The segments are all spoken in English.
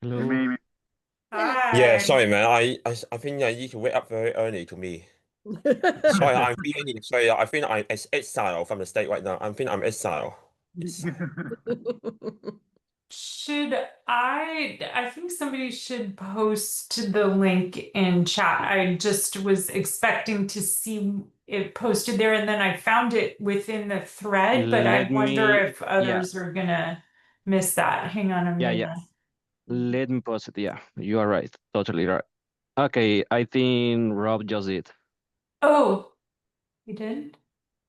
Hey, Hello. Mimi. Yeah, Hi. sorry, man. I think you need to wake up very early to me. Sorry, I'm feeling sorry. I think I'm exile from the state right now. I think I'm exile. Should I think somebody should post the link in chat. I just was expecting to see it posted there and then I found it within the thread, but I Let wonder me, if yeah, others are gonna miss that. Hang on, I'm yeah. gonna. Let me post it. Yeah, you are right. Totally right. Okay, I think Rob just did. Oh, you did?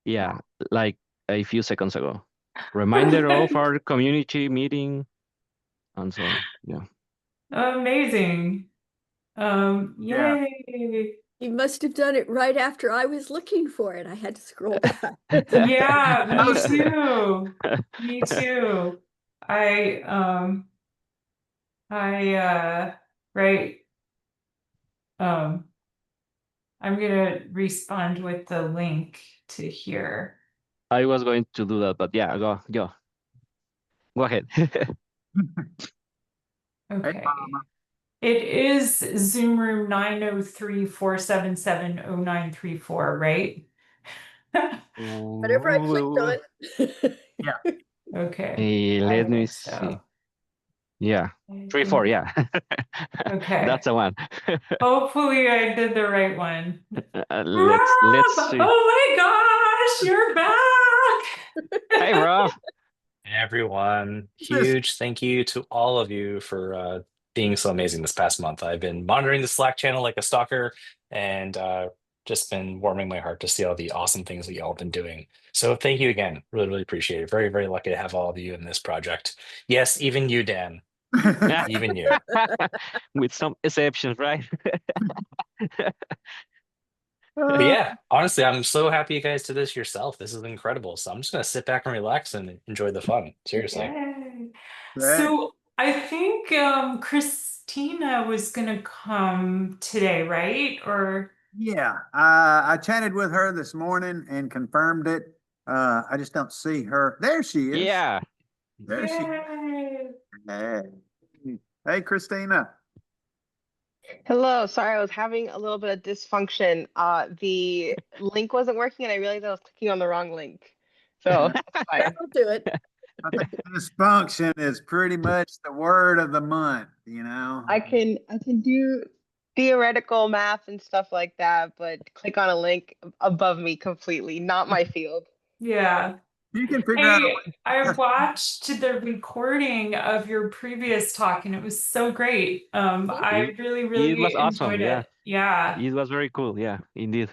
Yeah, like a few seconds ago. Reminder of our community meeting and so on. Yeah. Amazing. Yeah. Yay. You must have done it right after I was looking for it. I had to scroll back. Yeah, me Posted it. too. Me too. I um I right um I'm gonna respond with the link to here. I was going to do that, but yeah, go ahead. Hey, Okay. Mama. It is Zoom room 903-477-0934, right? Whatever I clicked Ooh, on. Yeah. Okay, hey, I let me think see. so. Yeah, I 3-4. think Yeah, okay. that's the one. Hopefully I did the right one. Let's Rob! see. Oh my gosh, you're back! Hey, Rob. Hey everyone, This huge thank you to all of you for being so amazing this past month. I've been monitoring the Slack channel like a stalker and just been warming my heart to see all the awesome things that y'all have been doing. So thank you again. Really, really appreciate it. Very, very lucky to have all of you in this project. Yes, even you, Dan. Even you. With some exceptions, right? But uh, yeah, honestly, I'm so happy you guys did this yourself. This is incredible. So I'm just gonna sit back and relax and enjoy the fun. Seriously. Yay. hey. So I think Christina was gonna come today, right? Or Yeah. I chatted with her this morning and confirmed it. I just don't see her. There she is. Yeah. There she is. yay. Hey. Hey, Christina. Hello, sorry, I was having a little bit of dysfunction. The link wasn't working and I realized I was clicking on the wrong link. So that's fine. That'll do it. I think dysfunction is pretty much the word of the month, you know? I can do theoretical math and stuff like that, but click on a link above me completely, not my field. Yeah. You can figure out a Hey, I way. watched the recording of your previous talk and it was so great. I It, really, it was really awesome. enjoyed Yeah. it. Yeah. It was very cool. Yeah, indeed.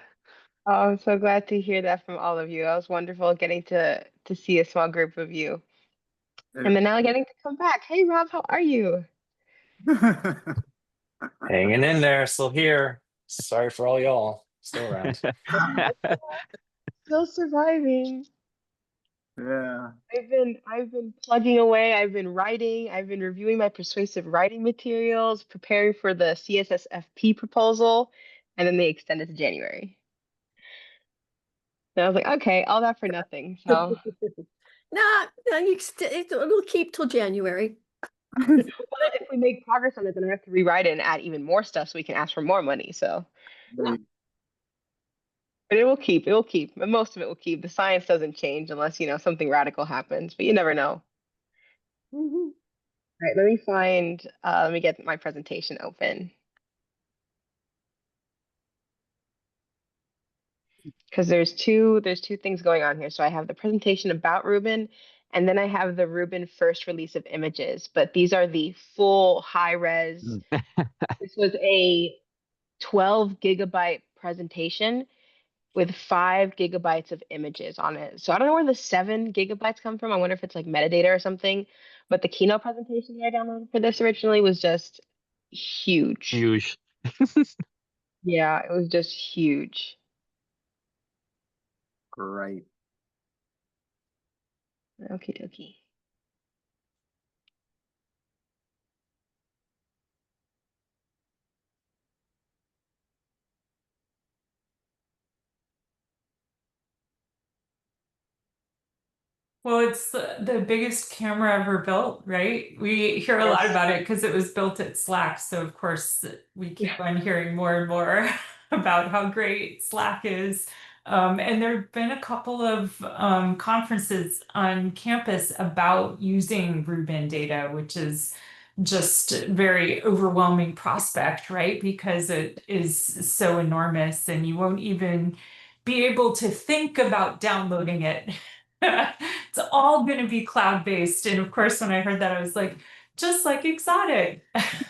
Oh, I'm so glad to hear that from all of you. That was wonderful getting to see a small group of you. And then now getting to come back. Hey Rob, how are you? Hanging in there, still here. Sorry for all y'all. Still around. Still surviving. Yeah. I've been plugging away. I've been writing. I've been reviewing my persuasive writing materials, preparing for the CSSFP proposal, and then they extended to January. And I was like, okay, all that for nothing. So Nah, no, it'll keep till January. but if we make progress on it, then I have to rewrite it and add even more stuff so we can ask for more money. So, but it will keep. It will keep. But most of it will keep. The science doesn't change unless something radical happens. But you never know. Mhm. All right, let me find. Let me get my presentation open. Because there's two things going on here. So I have the presentation about Ruben, and then I have the Ruben first release of images. But these are the full high res. This was a 12 gigabyte presentation with 5 gigabytes of images on it. So I don't know where the 7 gigabytes come from. I wonder if it's like metadata or something. But the keynote presentation that I downloaded for this originally was just huge. Huge. Yeah, it was just huge. Great. Okie dokie. Well, it's the biggest camera ever built, right? We hear a lot Yes. about it because it was built at Slack. So of course we keep on hearing more and more about how great Slack is. And there have been a couple of conferences on campus about using Rubin data, which is just a very overwhelming prospect, right? Because it is so enormous and you won't even be able to think about downloading it. It's all going to be cloud-based. And of course, when I heard that, I was like, just like Exotic.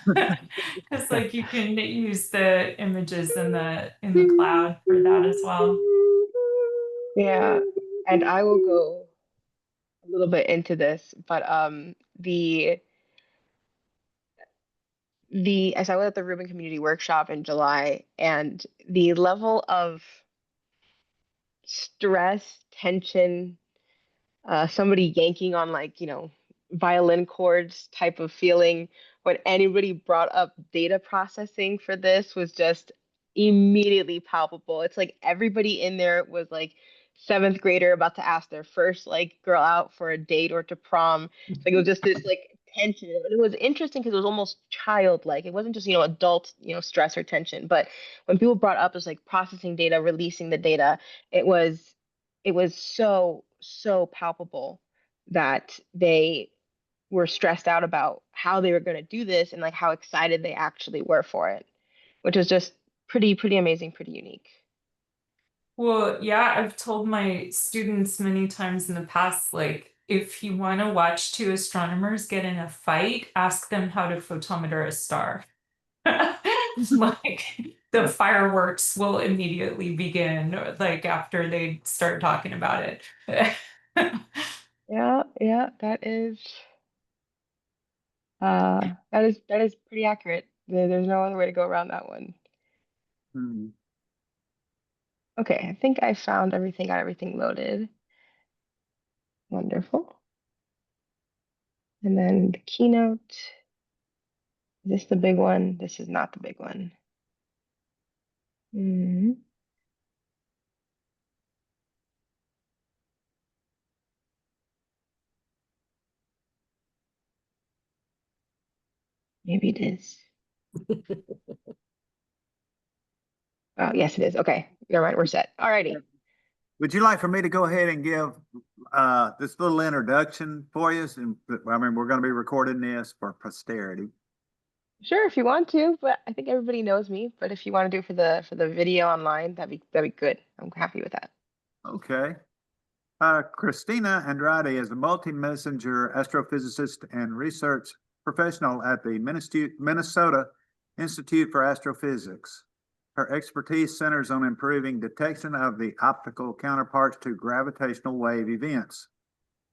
Because like you can use the images in the cloud for that as well. Yeah, and I will go a little bit into this, but as I was at the Rubin Community Workshop in July, and the level of stress, tension, somebody yanking on like, violin chords type of feeling when anybody brought up data processing for this was just immediately palpable. It's like everybody in there was like seventh grader about to ask their first like girl out for a date or to prom. It's like it was just this like tension. And it was interesting because it was almost childlike. It wasn't just, adult, stress or tension. But when people brought up this like processing data, releasing the data, it was so palpable that they were stressed out about how they were going to do this and like how excited they actually were for it, which was just pretty amazing, pretty unique. Well, yeah, I've told my students many times in the past, like, if you want to watch two astronomers get in a fight, ask them how to photometer a star. Like, the fireworks will immediately begin, like, after they start talking about it. Yeah, that is pretty accurate. There's no other way to go around that one. Hmm. Okay, I think I found everything, got everything loaded. Wonderful. And then the keynote. Is this the big one? This is not the big one. Maybe it is. Oh, yes, it is. Okay, never mind. We're set. Alrighty. Would you like for me to go ahead and give this little introduction for you? And I mean, we're going to be recording this for posterity. Sure, if you want to, but I think everybody knows me. But if you want to do it for the video online, that'd be good. I'm happy with that. Okay. Christina Andrade is a multi-messenger astrophysicist and research professional at the Minnesota Institute for Astrophysics. Her expertise centers on improving detection of the optical counterparts to gravitational wave events.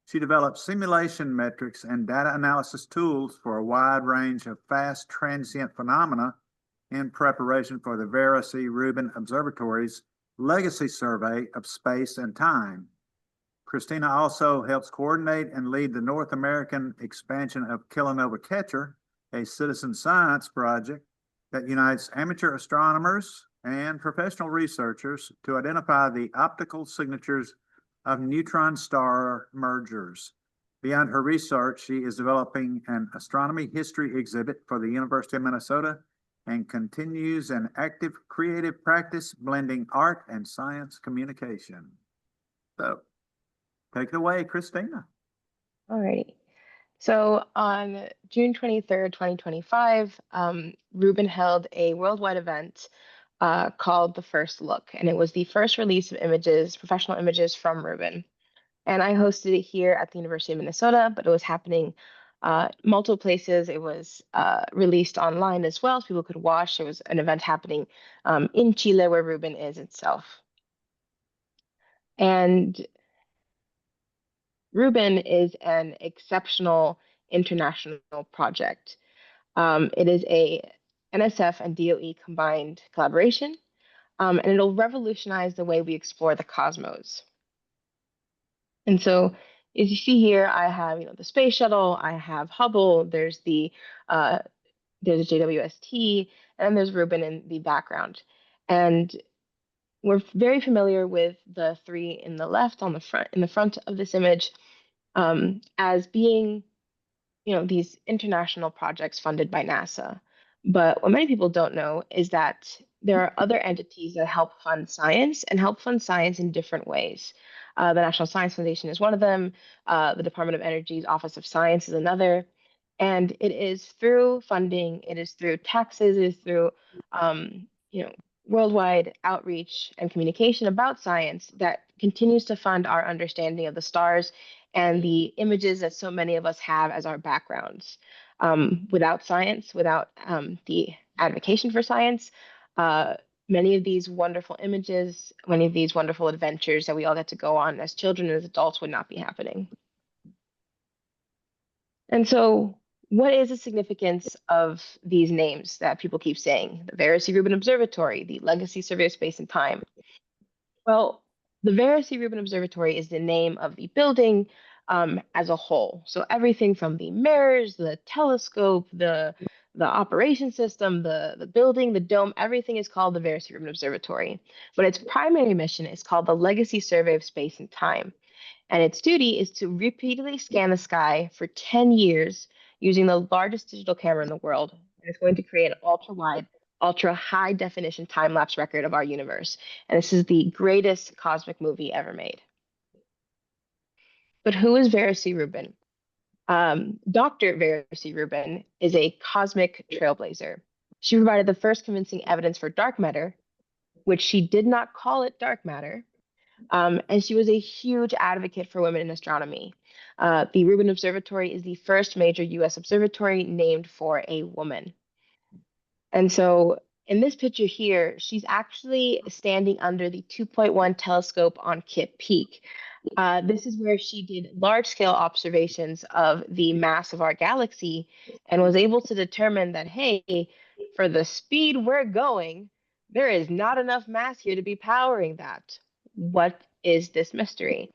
She develops simulation metrics and data analysis tools for a wide range of fast transient phenomena in preparation for the Vera C. Rubin Observatory's Legacy Survey of Space and Time. Christina also helps coordinate and lead the North American expansion of Kilonova Catcher, a citizen science project that unites amateur astronomers and professional researchers to identify the optical signatures of neutron star mergers. Beyond her research, she is developing an astronomy history exhibit for the University of Minnesota and continues an active creative practice blending art and science communication. So, take it away, Christina. Alrighty. So on June 23rd, 2025, Rubin held a worldwide event called The First Look, and it was the first release of images, professional images from Rubin. And I hosted it here at the University of Minnesota, but it was happening multiple places. It was released online as well, so people could watch. There was an event happening in Chile where Rubin is itself. And Rubin is an exceptional international project. It is a NSF and DOE combined collaboration, and it'll revolutionize the way we explore the cosmos. And so, as you see here, I have the space shuttle, I have Hubble, there's JWST, and there's Rubin in the background. And we're very familiar with the three in the left in the front of this image. as being, these international projects funded by NASA. But what many people don't know is that there are other entities that help fund science and help fund science in different ways. The National Science Foundation is one of them. The Department of Energy's Office of Science is another. And it is through funding, it is through taxes, it is through, worldwide outreach and communication about science that continues to fund our understanding of the stars and the images that so many of us have as our backgrounds. Without science, without the advocacy for science, many of these wonderful images, many of these wonderful adventures that we all get to go on as children and as adults would not be happening. And so, what is the significance of these names that people keep saying? The Vera C. Rubin Observatory, the Legacy Survey of Space and Time. Well, the Vera C. Rubin Observatory is the name of the building as a whole. So everything from the mirrors, the telescope, the operation system, the building, the dome, everything is called the Vera C. Rubin Observatory. But its primary mission is called the Legacy Survey of Space and Time. And its duty is to repeatedly scan the sky for 10 years using the largest digital camera in the world. And it's going to create an ultra-wide, ultra-high definition time-lapse record of our universe. And this is the greatest cosmic movie ever made. But who is Vera C. Rubin? Dr. Vera C. Rubin is a cosmic trailblazer. She provided the first convincing evidence for dark matter, which she did not call it dark matter. And she was a huge advocate for women in astronomy. The Rubin Observatory is the first major U.S. observatory named for a woman. And so in this picture here, she's actually standing under the 2.1 telescope on Kitt Peak. This is where she did large-scale observations of the mass of our galaxy and was able to determine that, hey, for the speed we're going, there is not enough mass here to be powering that. What is this mystery?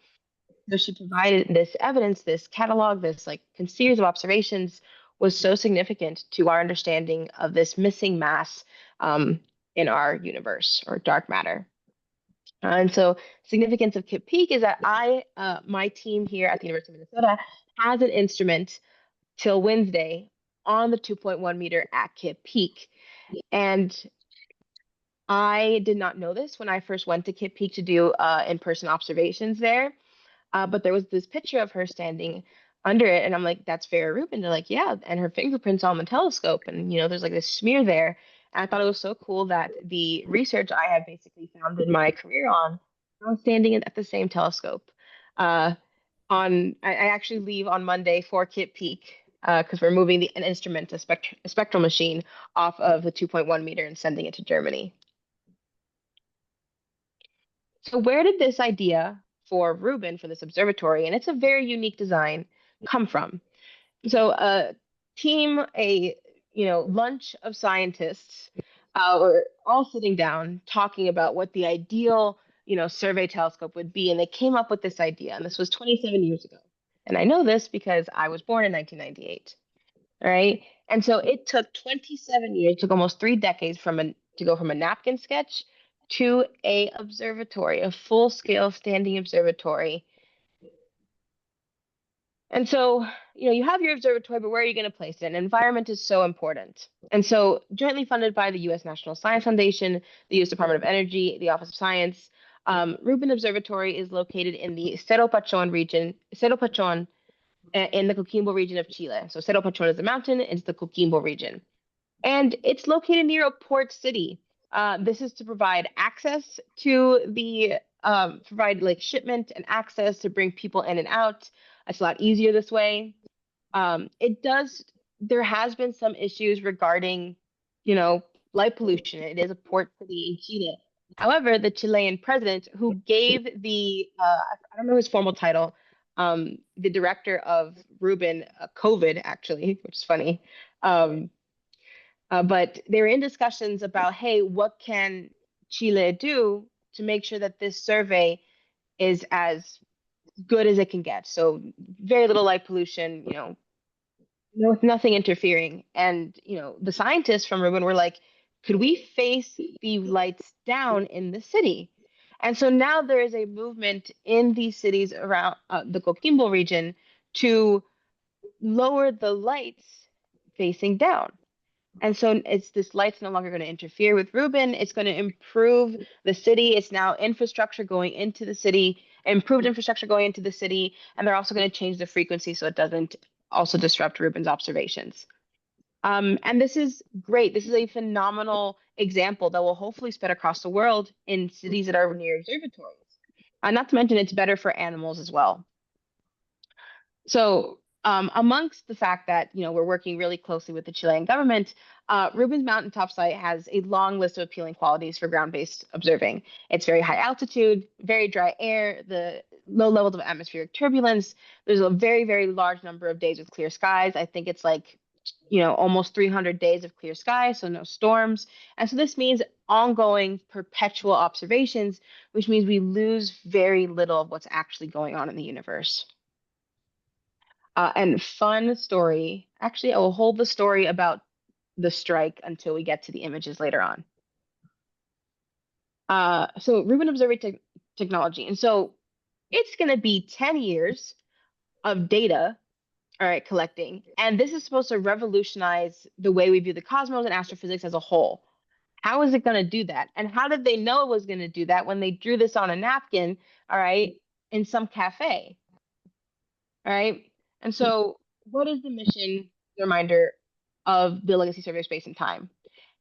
So she provided this evidence, this catalog, this series of observations was so significant to our understanding of this missing mass in our universe or dark matter. And so significance of Kitt Peak is that my team here at the University of Minnesota has an instrument till Wednesday on the 2.1 meter at Kitt Peak. And I did not know this when I first went to Kitt Peak to do in-person observations there. But there was this picture of her standing under it, and I'm like, that's Vera Rubin. They're like, yeah, and her fingerprints on the telescope, and there's this smear there. And I thought it was so cool that the research I had basically founded my career on, I was standing at the same telescope. I actually leave on Monday for Kitt Peak because we're moving an instrument, a spectral machine, off of the 2.1 meter and sending it to Germany. So where did this idea for Rubin for this observatory, and it's a very unique design, come from? So a lunch of scientists were all sitting down talking about what the ideal survey telescope would be, and they came up with this idea, and this was 27 years ago. And I know this because I was born in 1998. All right. And so it took 27 years, took almost 3 decades to go from a napkin sketch to a observatory, a full-scale standing observatory. And so, you have your observatory, but where are you going to place it? And environment is so important. And so, jointly funded by the U.S. National Science Foundation, the U.S. Department of Energy, the Office of Science, Rubin Observatory is located in the Cerro Pachón region, in the Coquimbo region of Chile. So Cerro Pachón is the mountain, it's the Coquimbo region. And it's located near a port city. This is to provide access to provide shipment and access to bring people in and out. It's a lot easier this way. There has been some issues regarding, light pollution. It is a port city in Chile. However, the Chilean president who gave I don't know his formal title, the director of Rubin, COVID actually, which is funny. But they were in discussions about, hey, what can Chile do to make sure that this survey is as good as it can get? So very little light pollution, with nothing interfering. And, the scientists from Rubin were like, could we face the lights down in the city? And so now there is a movement in these cities around the Coquimbo region to lower the lights facing down. And so it's this light's no longer going to interfere with Rubin. It's going to improve the city. It's now infrastructure going into the city, improved infrastructure going into the city. And they're also going to change the frequency so it doesn't also disrupt Rubin's observations. And this is great. This is a phenomenal example that will hopefully spread across the world in cities that are near observatories. Not to mention it's better for animals as well. So amongst the fact that we're working really closely with the Chilean government, Rubin's mountaintop site has a long list of appealing qualities for ground-based observing. It's very high altitude, very dry air, the low levels of atmospheric turbulence. There's a very, very large number of days with clear skies. I think it's like almost 300 days of clear skies, so no storms. And so this means ongoing perpetual observations, which means we lose very little of what's actually going on in the universe. And fun story. Actually, I will hold the story about the strike until we get to the images later on. So Rubin Observatory technology. And so it's going to be 10 years of data, all right, collecting. And this is supposed to revolutionize the way we view the cosmos and astrophysics as a whole. How is it going to do that? And how did they know it was going to do that when they drew this on a napkin, all right, in some cafe? All right. And so what is the mission, reminder, of the Legacy Survey of Space and Time?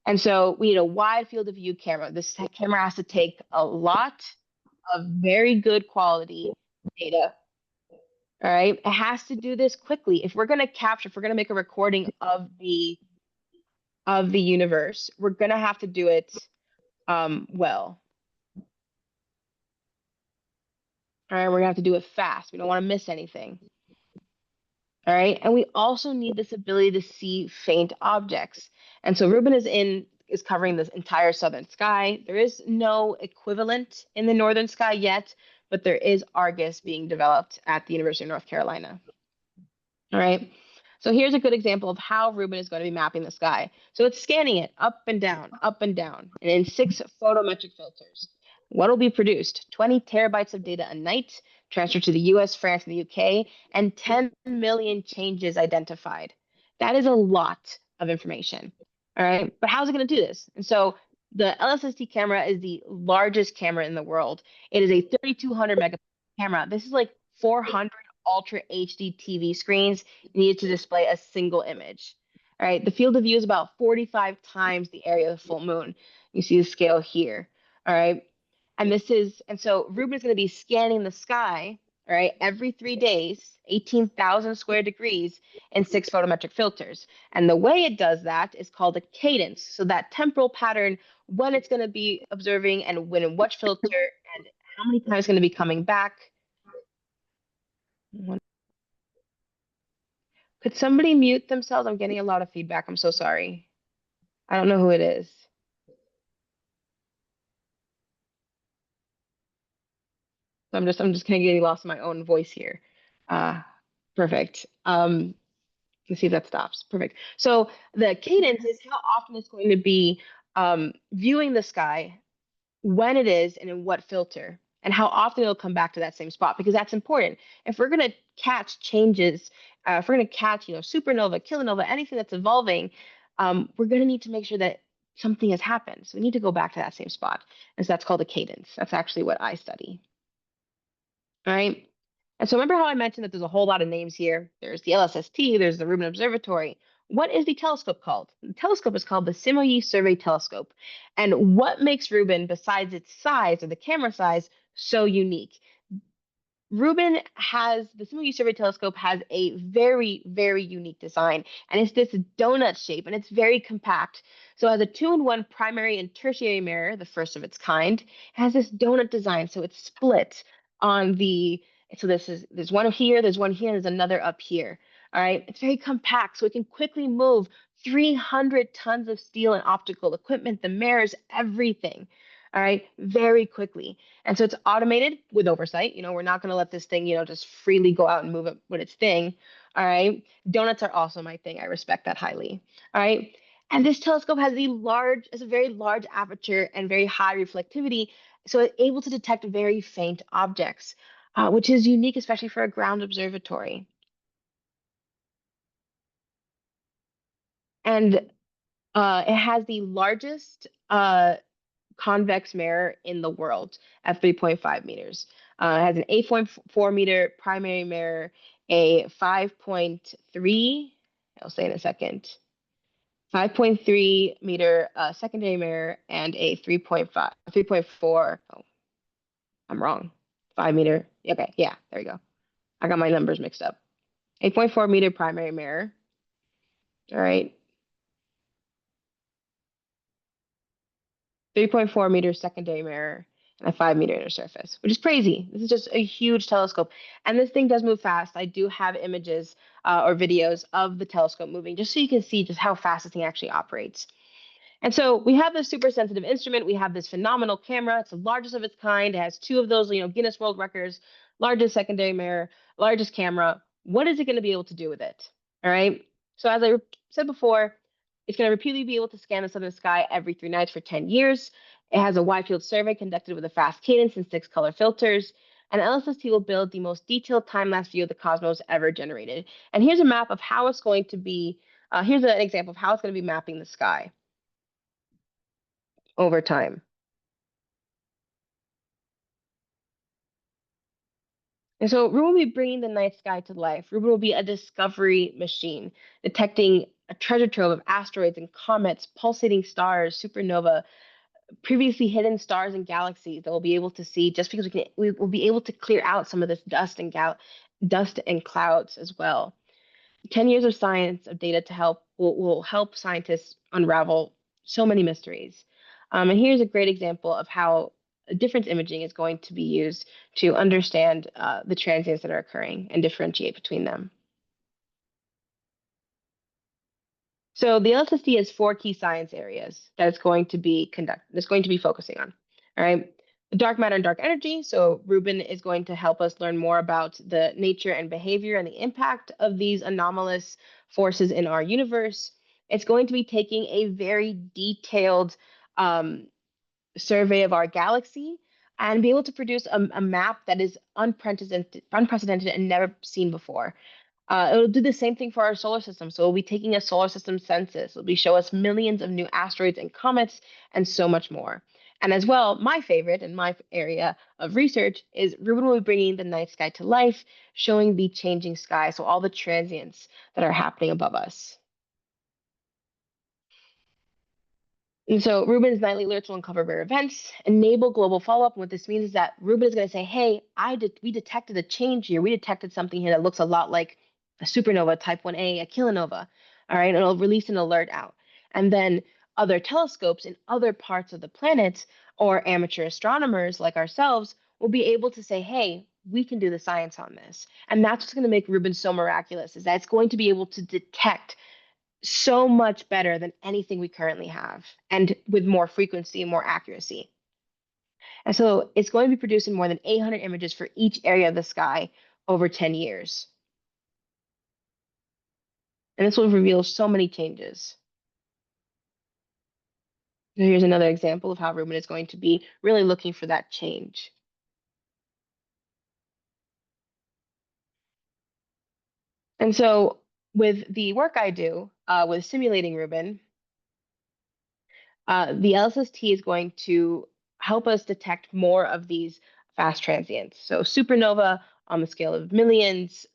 And so we need a wide field of view camera. This camera has to take a lot of very good quality data. All right. It has to do this quickly. If we're going to capture, if we're going to make a recording of the universe, we're going to have to do it well. All right. We're going to have to do it fast. We don't want to miss anything. All right. And we also need this ability to see faint objects. And so Rubin is covering this entire southern sky. There is no equivalent in the northern sky yet, but there is Argus being developed at the University of North Carolina. All right. So here's a good example of how Rubin is going to be mapping the sky. So it's scanning it up and down, and in 6 photometric filters. What will be produced? 20 terabytes of data a night, transferred to the US, France, and the UK, and 10 million changes identified. That is a lot of information. All right. But how's it going to do this? And so the LSST camera is the largest camera in the world. It is a 3,200 megapixel camera. This is like 400 Ultra HD TV screens needed to display a single image. All right. The field of view is about 45 times the area of the full moon. You see the scale here. All right. And so Rubin is going to be scanning the sky, all right, every 3 days, 18,000 square degrees in 6 photometric filters. And the way it does that is called a cadence. So that temporal pattern, when it's going to be observing and when in which filter and how many times it's going to be coming back. Could somebody mute themselves? I'm getting a lot of feedback. I'm so sorry. I don't know who it is. So I'm just kind of getting lost in my own voice here. Perfect. Let's see if that stops. Perfect. So the cadence is how often it's going to be viewing the sky, when it is, and in what filter, and how often it'll come back to that same spot, because that's important. If we're going to catch changes, if we're going to catch, supernova, kilonova, anything that's evolving, we're going to need to make sure that something has happened. So we need to go back to that same spot. And so that's called a cadence. That's actually what I study. All right. And so remember how I mentioned that there's a whole lot of names here. There's the LSST, there's the Rubin Observatory. What is the telescope called? The telescope is called the Simui Survey Telescope. And what makes Rubin, besides its size or the camera size, so unique? The Simui Survey Telescope has a very, very unique design, and it's this donut shape, and it's very compact. So it has a 2-in-1 primary and tertiary mirror, the first of its kind. It has this donut design, so it's split on there's one here, there's one here, and there's another up here. All right, it's very compact, so it can quickly move 300 tons of steel and optical equipment, the mirrors, everything. All right, very quickly. And so it's automated with oversight. We're not going to let this thing, just freely go out and move it with its thing. All right. Donuts are also my thing. I respect that highly. All right. And this telescope has a very large aperture and very high reflectivity. So it's able to detect very faint objects, which is unique, especially for a ground observatory. And it has the largest convex mirror in the world at 3.5 meters. It has an 8.4 meter primary mirror, a 5.3, I'll say in a second, 5.3 meter secondary mirror, and a 3.4, oh, I'm wrong, 5 meter, okay, yeah, there you go. I got my numbers mixed up. 8.4 meter primary mirror, all right. 3.4 meter secondary mirror, and a 5 meter inner surface, which is crazy. This is just a huge telescope. And this thing does move fast. I do have images or videos of the telescope moving, just so you can see just how fast this thing actually operates. And so we have this super sensitive instrument. We have this phenomenal camera. It's the largest of its kind. It has 2 of those, Guinness World Records, largest secondary mirror, largest camera. What is it going to be able to do with it? All right. So as I said before, it's going to repeatedly be able to scan the southern sky every 3 nights for 10 years. It has a wide field survey conducted with a fast cadence and 6 color filters. And LSST will build the most detailed time-lapse view of the cosmos ever generated. And here's a map of how it's going to be. Here's an example of how it's going to be mapping the sky over time. And so Ruben will be bringing the night sky to life. Ruben will be a discovery machine, detecting a treasure trove of asteroids and comets, pulsating stars, supernova, previously hidden stars and galaxies that we'll be able to see just because we will be able to clear out some of this dust and clouds as well. 10 years of science of data to help will help scientists unravel so many mysteries. And here's a great example of how difference imaging is going to be used to understand the transients that are occurring and differentiate between them. So the LSST has 4 key science areas that it's going to be focusing on. All right. Dark matter and dark energy. So Ruben is going to help us learn more about the nature and behavior and the impact of these anomalous forces in our universe. It's going to be taking a very detailed survey of our galaxy and be able to produce a map that is unprecedented and never seen before. It'll do the same thing for our solar system. So we'll be taking a solar system census. It'll be show us millions of new asteroids and comets and so much more. And as well, my favorite and my area of research is Ruben will be bringing the night sky to life, showing the changing sky. So all the transients that are happening above us. And so Ruben's nightly alerts will uncover rare events, enable global follow-up. And what this means is that Ruben is going to say, hey, we detected a change here. We detected something here that looks a lot like a supernova, type 1a, a kilonova. All right, and it'll release an alert out. And then other telescopes in other parts of the planet or amateur astronomers like ourselves will be able to say, hey, we can do the science on this. And that's what's going to make Ruben so miraculous, is that it's going to be able to detect so much better than anything we currently have, and with more frequency and more accuracy. And so it's going to be producing more than 800 images for each area of the sky over 10 years. And this will reveal so many changes. So here's another example of how Ruben is going to be really looking for that change. And so with the work I do with simulating Ruben, the LSST is going to help us detect more of these fast transients. So supernova on the scale of millions,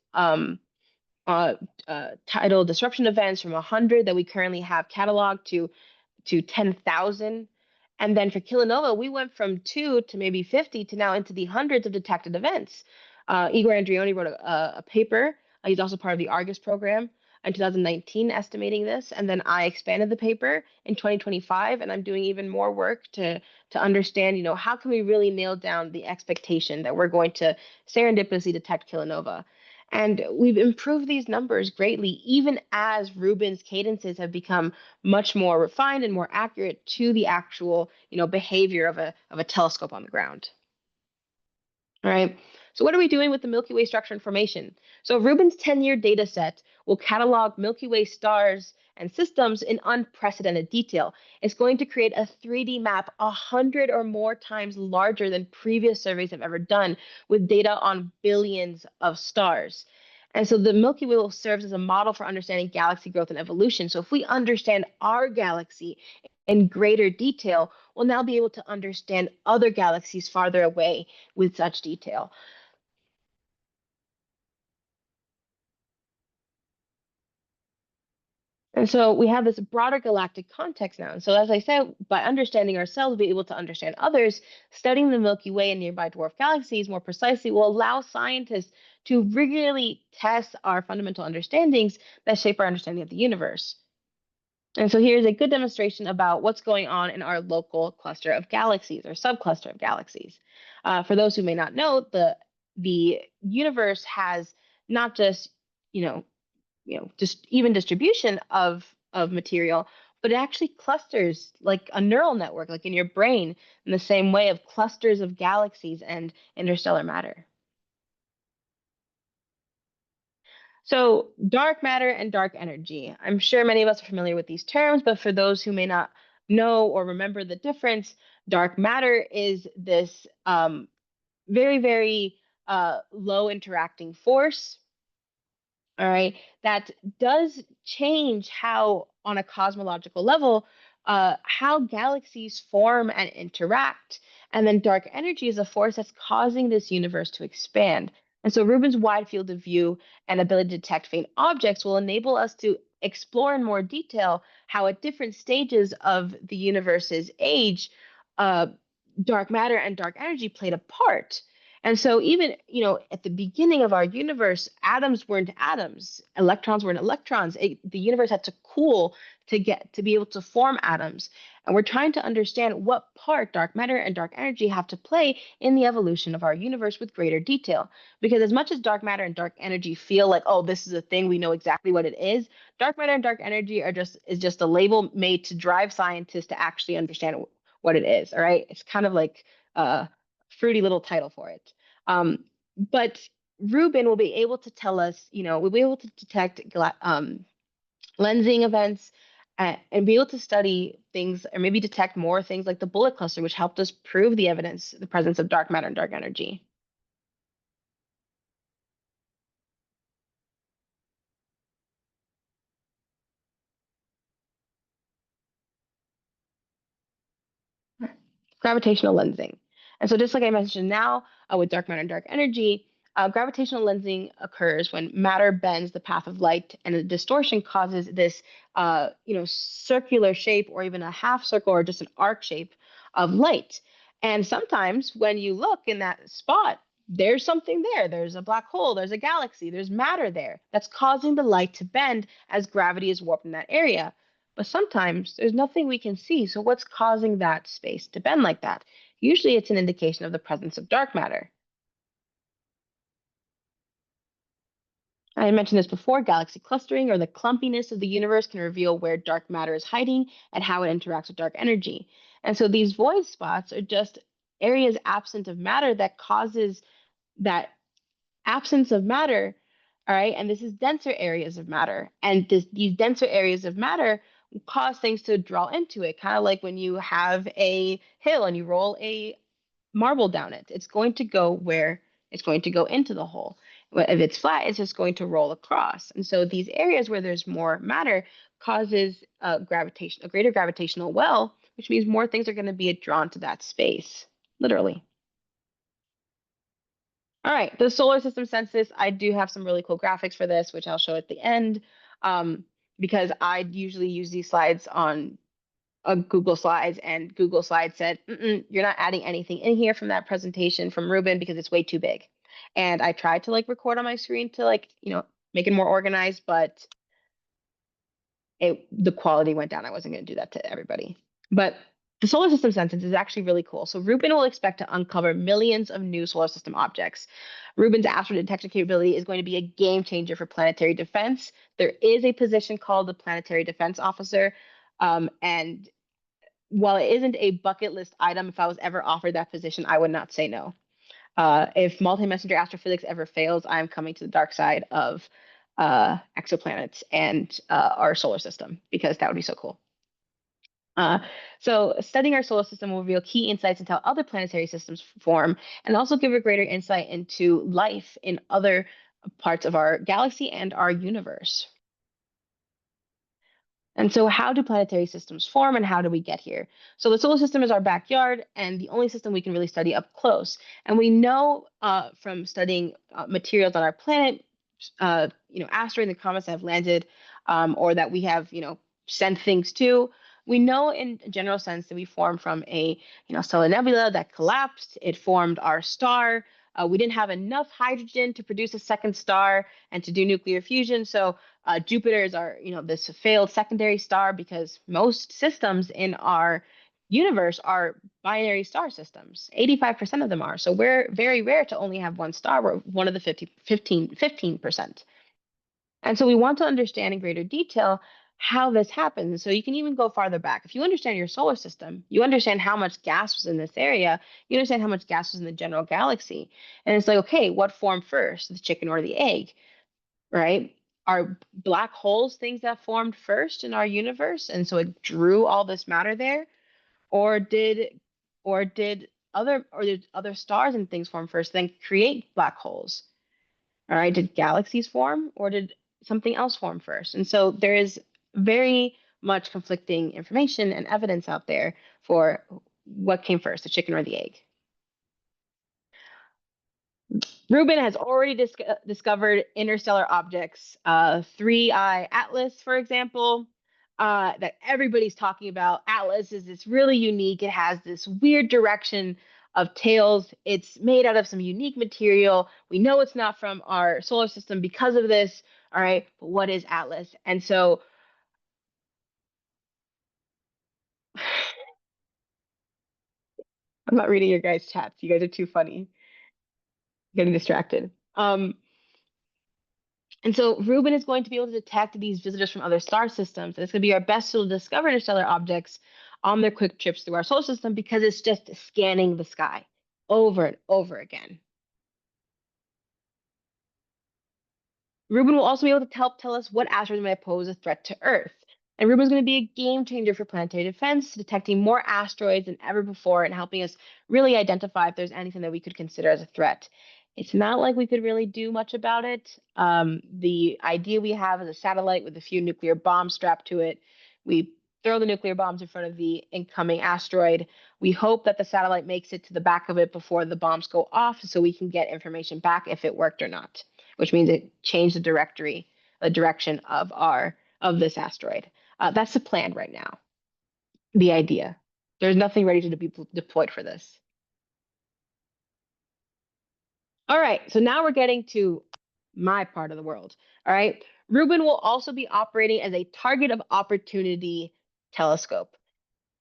tidal disruption events from 100 that we currently have cataloged to 10,000. And then for kilonova, we went from 2 to maybe 50 to now into the hundreds of detected events. Igor Andrioni wrote a paper. He's also part of the Argus program in 2019 estimating this. And then I expanded the paper in 2025, and I'm doing even more work to understand, how can we really nail down the expectation that we're going to serendipitously detect kilonova. And we've improved these numbers greatly, even as Ruben's cadences have become much more refined and more accurate to the actual, behavior of a telescope on the ground. All right. So what are we doing with the Milky Way structure and formation? So Ruben's 10-year data set will catalog Milky Way stars and systems in unprecedented detail. It's going to create a 3D map 100 or more times larger than previous surveys have ever done, with data on billions of stars. And so the Milky Way will serve as a model for understanding galaxy growth and evolution. So if we understand our galaxy in greater detail, we'll now be able to understand other galaxies farther away with such detail. And so we have this broader galactic context now. And so, as I said, by understanding ourselves, we'll be able to understand others. Studying the Milky Way and nearby dwarf galaxies more precisely will allow scientists to regularly test our fundamental understandings that shape our understanding of the universe. And so here's a good demonstration about what's going on in our local cluster of galaxies or subcluster of galaxies. For those who may not know, the universe has not just, just even distribution of material, but it actually clusters like a neural network, like in your brain, in the same way of clusters of galaxies and interstellar matter. So dark matter and dark energy. I'm sure many of us are familiar with these terms, but for those who may not know or remember the difference, dark matter is this very, very low interacting force. All right, that does change how, on a cosmological level, how galaxies form and interact. And then dark energy is a force that's causing this universe to expand. And so Rubin's wide field of view and ability to detect faint objects will enable us to explore in more detail how at different stages of the universe's age, dark matter and dark energy played a part. And so even, at the beginning of our universe, atoms weren't atoms, electrons weren't electrons. The universe had to cool to be able to form atoms. And we're trying to understand what part dark matter and dark energy have to play in the evolution of our universe with greater detail. Because as much as dark matter and dark energy feel like, oh, this is a thing, we know exactly what it is, dark matter and dark energy is just a label made to drive scientists to actually understand what it is. All right. It's kind of like fruity little title for it. But Rubin will be able to tell us, we'll be able to detect lensing events and be able to study things or maybe detect more things like the bullet cluster, which helped us prove the presence of dark matter and dark energy. Gravitational lensing. And so just like I mentioned now with dark matter and dark energy, gravitational lensing occurs when matter bends the path of light and a distortion causes this circular shape or even a half circle or just an arc shape of light. And sometimes when you look in that spot, there's something there. There's a black hole, there's a galaxy, there's matter there that's causing the light to bend as gravity is warped in that area. But sometimes there's nothing we can see. So what's causing that space to bend like that? Usually it's an indication of the presence of dark matter. I mentioned this before, galaxy clustering or the clumpiness of the universe can reveal where dark matter is hiding and how it interacts with dark energy. And so these void spots are just areas absent of matter that causes that absence of matter. All right. And this is denser areas of matter. And these denser areas of matter cause things to draw into it, kind of like when you have a hill and you roll a marble down it. It's going to go where it's going to go into the hole. If it's flat, it's just going to roll across. And so these areas where there's more matter causes a greater gravitational well, which means more things are going to be drawn to that space, literally. All right, the solar system census, I do have some really cool graphics for this, which I'll show at the end, because I usually use these slides on Google Slides, and Google Slides said, you're not adding anything in here from that presentation from Rubin because it's way too big. And I tried to record on my screen to make it more organized, but the quality went down. I wasn't going to do that to everybody. But the solar system census is actually really cool. So Rubin will expect to uncover millions of new solar system objects. Rubin's astro detection capability is going to be a game changer for planetary defense. There is a position called the Planetary Defense Officer. And while it isn't a bucket list item, if I was ever offered that position, I would not say no. If multi-messenger astrophysics ever fails, I'm coming to the dark side of exoplanets and our solar system, because that would be so cool. So studying our solar system will reveal key insights into how other planetary systems form and also give a greater insight into life in other parts of our galaxy and our universe. And so how do planetary systems form and how do we get here? So the solar system is our backyard and the only system we can really study up close. And we know from studying materials on our planet, asteroids and comets that have landed or that we have, sent things to, we know in a general sense that we formed from a, stellar nebula that collapsed. It formed our star. We didn't have enough hydrogen to produce a second star and to do nuclear fusion. So Jupiter is our, this failed secondary star because most systems in our universe are binary star systems. 85% of them are. So we're very rare to only have one star. We're one of the 15%. And so we want to understand in greater detail how this happens. So you can even go farther back. If you understand your solar system, you understand how much gas was in this area, you understand how much gas was in the general galaxy. And it's like, okay, what formed first, the chicken or the egg, right? Are black holes things that formed first in our universe? And so it drew all this matter there? Or did other stars and things form first, then create black holes? All right, did galaxies form or did something else form first? And so there is very much conflicting information and evidence out there for what came first, the chicken or the egg. Rubin has already discovered interstellar objects, 3I Atlas, for example, that everybody's talking about. Atlas is this really unique. It has this weird direction of tails. It's made out of some unique material. We know it's not from our solar system because of this. All right, but what is Atlas? And so I'm not reading your guys' chats. You guys are too funny. Getting distracted. And so Rubin is going to be able to detect these visitors from other star systems. And it's going to be our best tool to discover interstellar objects on their quick trips through our solar system because it's just scanning the sky over and over again. Rubin will also be able to help tell us what asteroids might pose a threat to Earth. And Rubin's going to be a game changer for planetary defense, detecting more asteroids than ever before and helping us really identify if there's anything that we could consider as a threat. It's not like we could really do much about it. The idea we have is a satellite with a few nuclear bombs strapped to it. We throw the nuclear bombs in front of the incoming asteroid. We hope that the satellite makes it to the back of it before the bombs go off so we can get information back if it worked or not, which means it changed the direction of this asteroid. That's the plan right now, the idea. There's nothing ready to be deployed for this. All right, so now we're getting to my part of the world. All right, Rubin will also be operating as a target of opportunity telescope.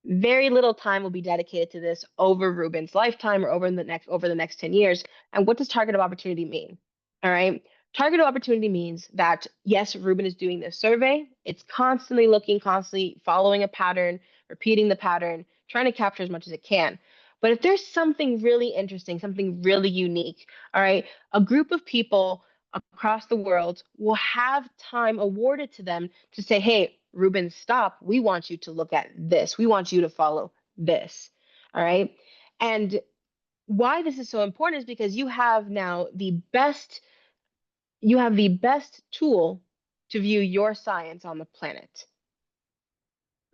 Very little time will be dedicated to this over Rubin's lifetime or over the next 10 years. And what does target of opportunity mean? All right, target of opportunity means that yes, Rubin is doing this survey. It's constantly looking, constantly following a pattern, repeating the pattern, trying to capture as much as it can. But if there's something really interesting, something really unique, all right, a group of people across the world will have time awarded to them to say, hey, Rubin, stop. We want you to look at this. We want you to follow this. All right. And why this is so important is because you have now the best tool to view your science on the planet.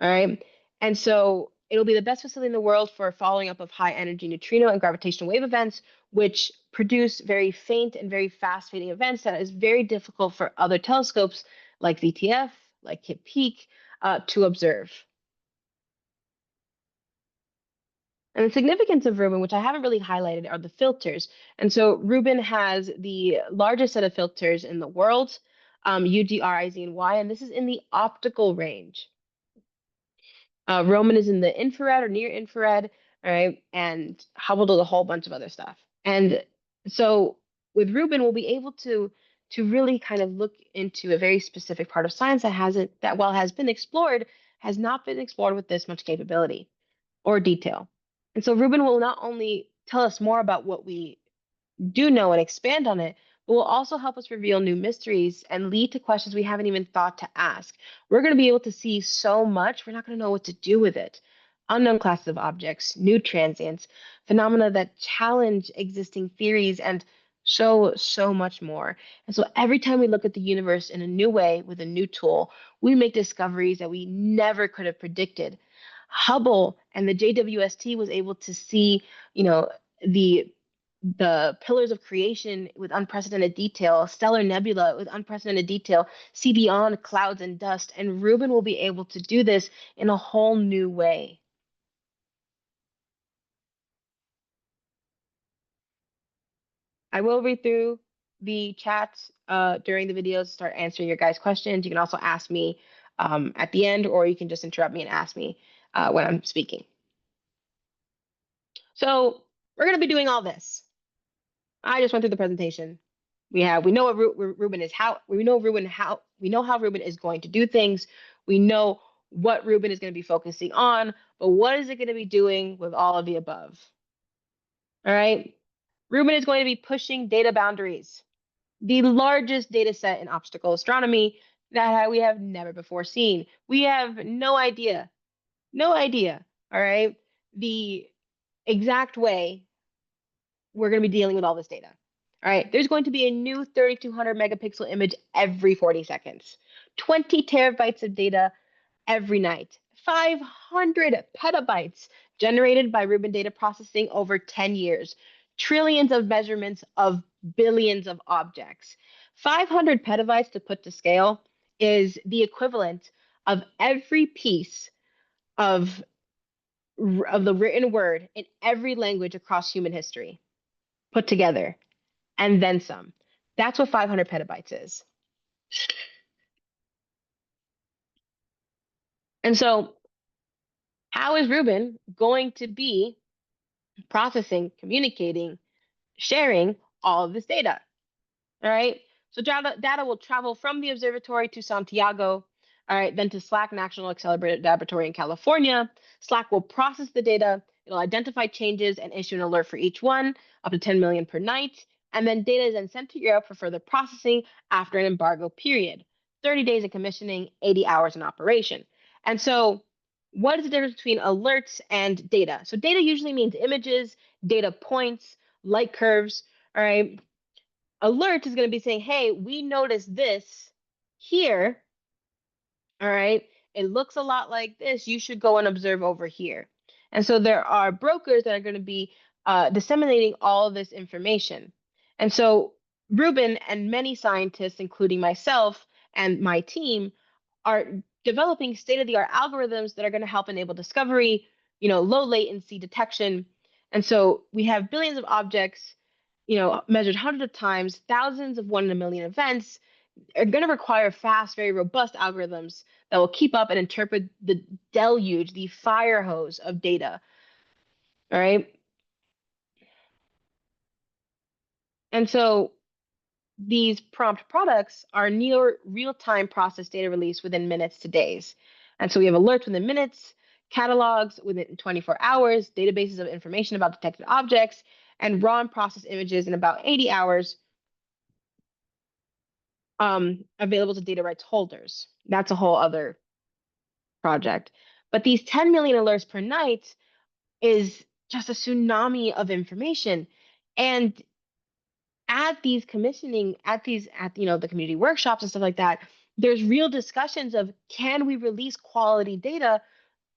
All right. And so it'll be the best facility in the world for following up of high energy neutrino and gravitational wave events, which produce very faint and very fast fading events that is very difficult for other telescopes like ZTF, like Hip-Peak, to observe. And the significance of Rubin, which I haven't really highlighted, are the filters. And so Rubin has the largest set of filters in the world, U, G, R, I, Z, and Y, and this is in the optical range. Roman is in the infrared or near infrared, all right, and Hubble does a whole bunch of other stuff. And so with Rubin, we'll be able to really kind of look into a very specific part of science that while has been explored, has not been explored with this much capability or detail. And so Rubin will not only tell us more about what we do know and expand on it, but will also help us reveal new mysteries and lead to questions we haven't even thought to ask. We're going to be able to see so much, we're not going to know what to do with it. Unknown classes of objects, new transients, phenomena that challenge existing theories, and So much more. And so every time we look at the universe in a new way with a new tool, we make discoveries that we never could have predicted. Hubble and the JWST was able to see, you know, the pillars of creation with unprecedented detail, stellar nebula with unprecedented detail, see beyond clouds and dust, and Rubin will be able to do this in a whole new way. I will read through the chats during the videos, start answering your guys' questions. You can also ask me at the end, or you can just interrupt me and ask me when I'm speaking. So we're going to be doing all this. I just went through the presentation. We know what Rubin is, how we know how Rubin is going to do things. We know what Rubin is going to be focusing on, but what is it going to be doing with all of the above? All right. Rubin is going to be pushing data boundaries, the largest data set in optical astronomy that we have never before seen. We have no idea, all right, the exact way we're going to be dealing with all this data. All right, there's going to be a new 3200 megapixel image every 40 seconds, 20 terabytes of data every night, 500 petabytes generated by Rubin data processing over 10 years, trillions of measurements of billions of objects. 500 petabytes, to put to scale, is the equivalent of every piece of the written word in every language across human history put together, and then some. That's what 500 petabytes is. And so, how is Rubin going to be processing, communicating, sharing all of this data? All right. So data will travel from the observatory to Santiago, all right, then to SLAC National Accelerated Laboratory in California. SLAC will process the data. It'll identify changes and issue an alert for each one, up to 10 million per night. And then data is then sent to Europe for further processing after an embargo period. 30 days of commissioning, 80 hours in operation. And so what is the difference between alerts and data? So data usually means images, data points, light curves, all right? Alert is going to be saying, hey, we noticed this here. All right. It looks a lot like this. You should go and observe over here. And so there are brokers that are going to be disseminating all of this information. And so Rubin and many scientists, including myself and my team, are developing state-of-the-art algorithms that are going to help enable discovery, low latency detection. And so we have billions of objects, measured hundreds of times, thousands of 1 in a million events, are going to require fast, very robust algorithms that will keep up and interpret the deluge, the fire hose of data. All right. And so these prompt products are near real-time process data release within minutes to days. And so we have alerts within minutes, catalogs within 24 hours, databases of information about detected objects, and raw and processed images in about 80 hours available to data rights holders. That's a whole other project. But these 10 million alerts per night is just a tsunami of information. And at these commissioning, at the community workshops and stuff like that, there's real discussions of, can we release quality data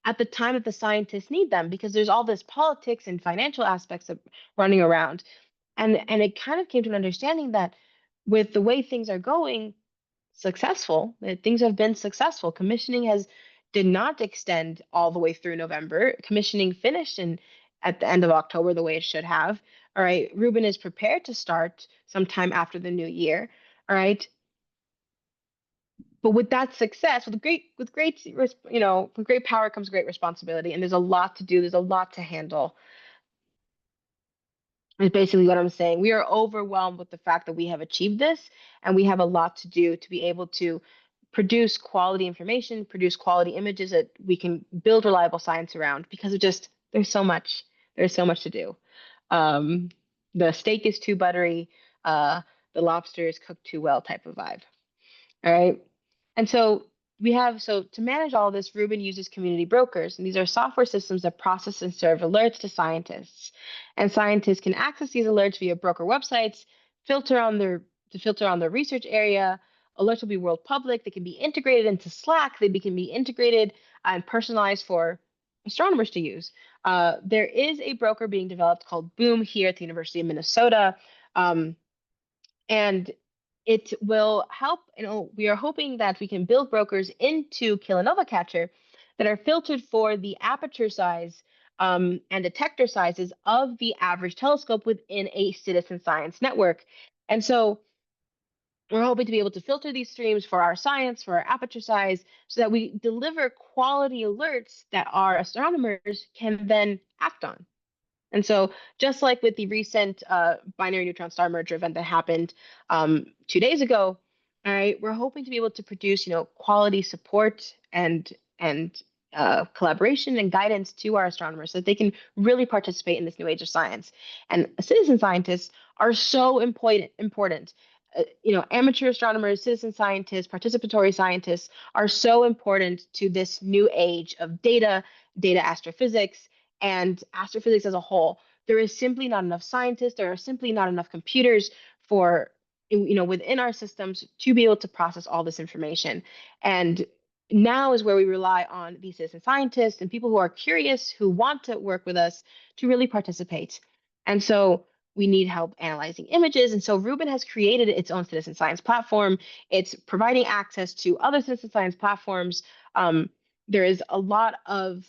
at the time that the scientists need them? Because there's all this politics and financial aspects of running around. And it kind of came to an understanding that with the way things are going, things have been successful. Commissioning did not extend all the way through November. Commissioning finished at the end of October the way it should have. All right, Rubin is prepared to start sometime after the new year. All right, but with that success, with great power comes great responsibility, and there's a lot to do. There's a lot to handle. Is basically what I'm saying. We are overwhelmed with the fact that we have achieved this, and we have a lot to do to be able to produce quality information, produce quality images that we can build reliable science around, because there's so much to do. The steak is too buttery, the lobster is cooked too well type of vibe. All right. And so to manage all this, Rubin uses community brokers, and these are software systems that process and serve alerts to scientists. And scientists can access these alerts via broker websites, filter on their research area. Alerts will be world public. They can be integrated into Slack. They can be integrated and personalized for astronomers to use. There is a broker being developed called Boom here at the University of Minnesota. And it will help, we are hoping that we can build brokers into Kilonova Catcher that are filtered for the aperture size and detector sizes of the average telescope within a citizen science network. And so we're hoping to be able to filter these streams for our science, for our aperture size, so that we deliver quality alerts that our astronomers can then act on. And so just like with the recent binary neutron star merger event that happened 2 days ago, all right, we're hoping to be able to produce, quality support and collaboration and guidance to our astronomers so that they can really participate in this new age of science. And citizen scientists are so important. Amateur astronomers, citizen scientists, participatory scientists are so important to this new age of data astrophysics, and astrophysics as a whole. There is simply not enough scientists. There are simply not enough computers for, within our systems to be able to process all this information. And now is where we rely on these citizen scientists and people who are curious, who want to work with us to really participate. And so we need help analyzing images. And so Rubin has created its own citizen science platform. It's providing access to other citizen science platforms. There is a lot of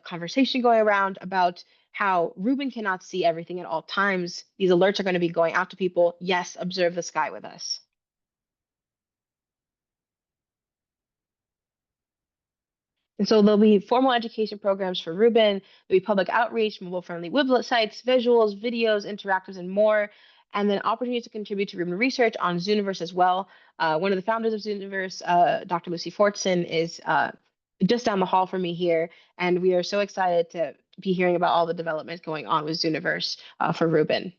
conversation going around about how Rubin cannot see everything at all times. These alerts are going to be going out to people. Yes, observe the sky with us. And so there'll be formal education programs for Rubin. There'll be public outreach, mobile-friendly websites, visuals, videos, interactives, and more. And then opportunities to contribute to Rubin research on Zooniverse as well. One of the founders of Zooniverse, Dr. Lucy Fortson, is just down the hall from me here. And we are so excited to be hearing about all the developments going on with Zooniverse for Rubin.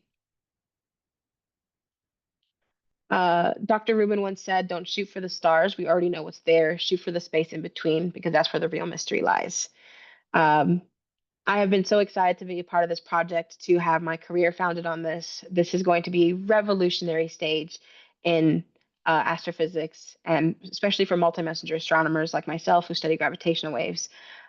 Dr. Rubin once said, "Don't shoot for the stars. We already know what's there. Shoot for the space in between, because that's where the real mystery lies." I have been so excited to be a part of this project, to have my career founded on this. This is going to be a revolutionary stage in astrophysics, and especially for multi-messenger astronomers like myself who study gravitational waves.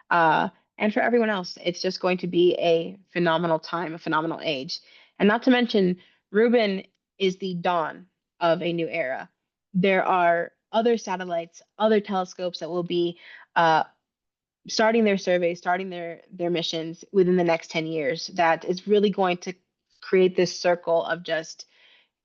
And for everyone else, it's just going to be a phenomenal time, a phenomenal age. And not to mention, Rubin is the dawn of a new era. There are other satellites, other telescopes that will be starting their surveys, starting their missions within the next 10 years. That is really going to create this circle of just,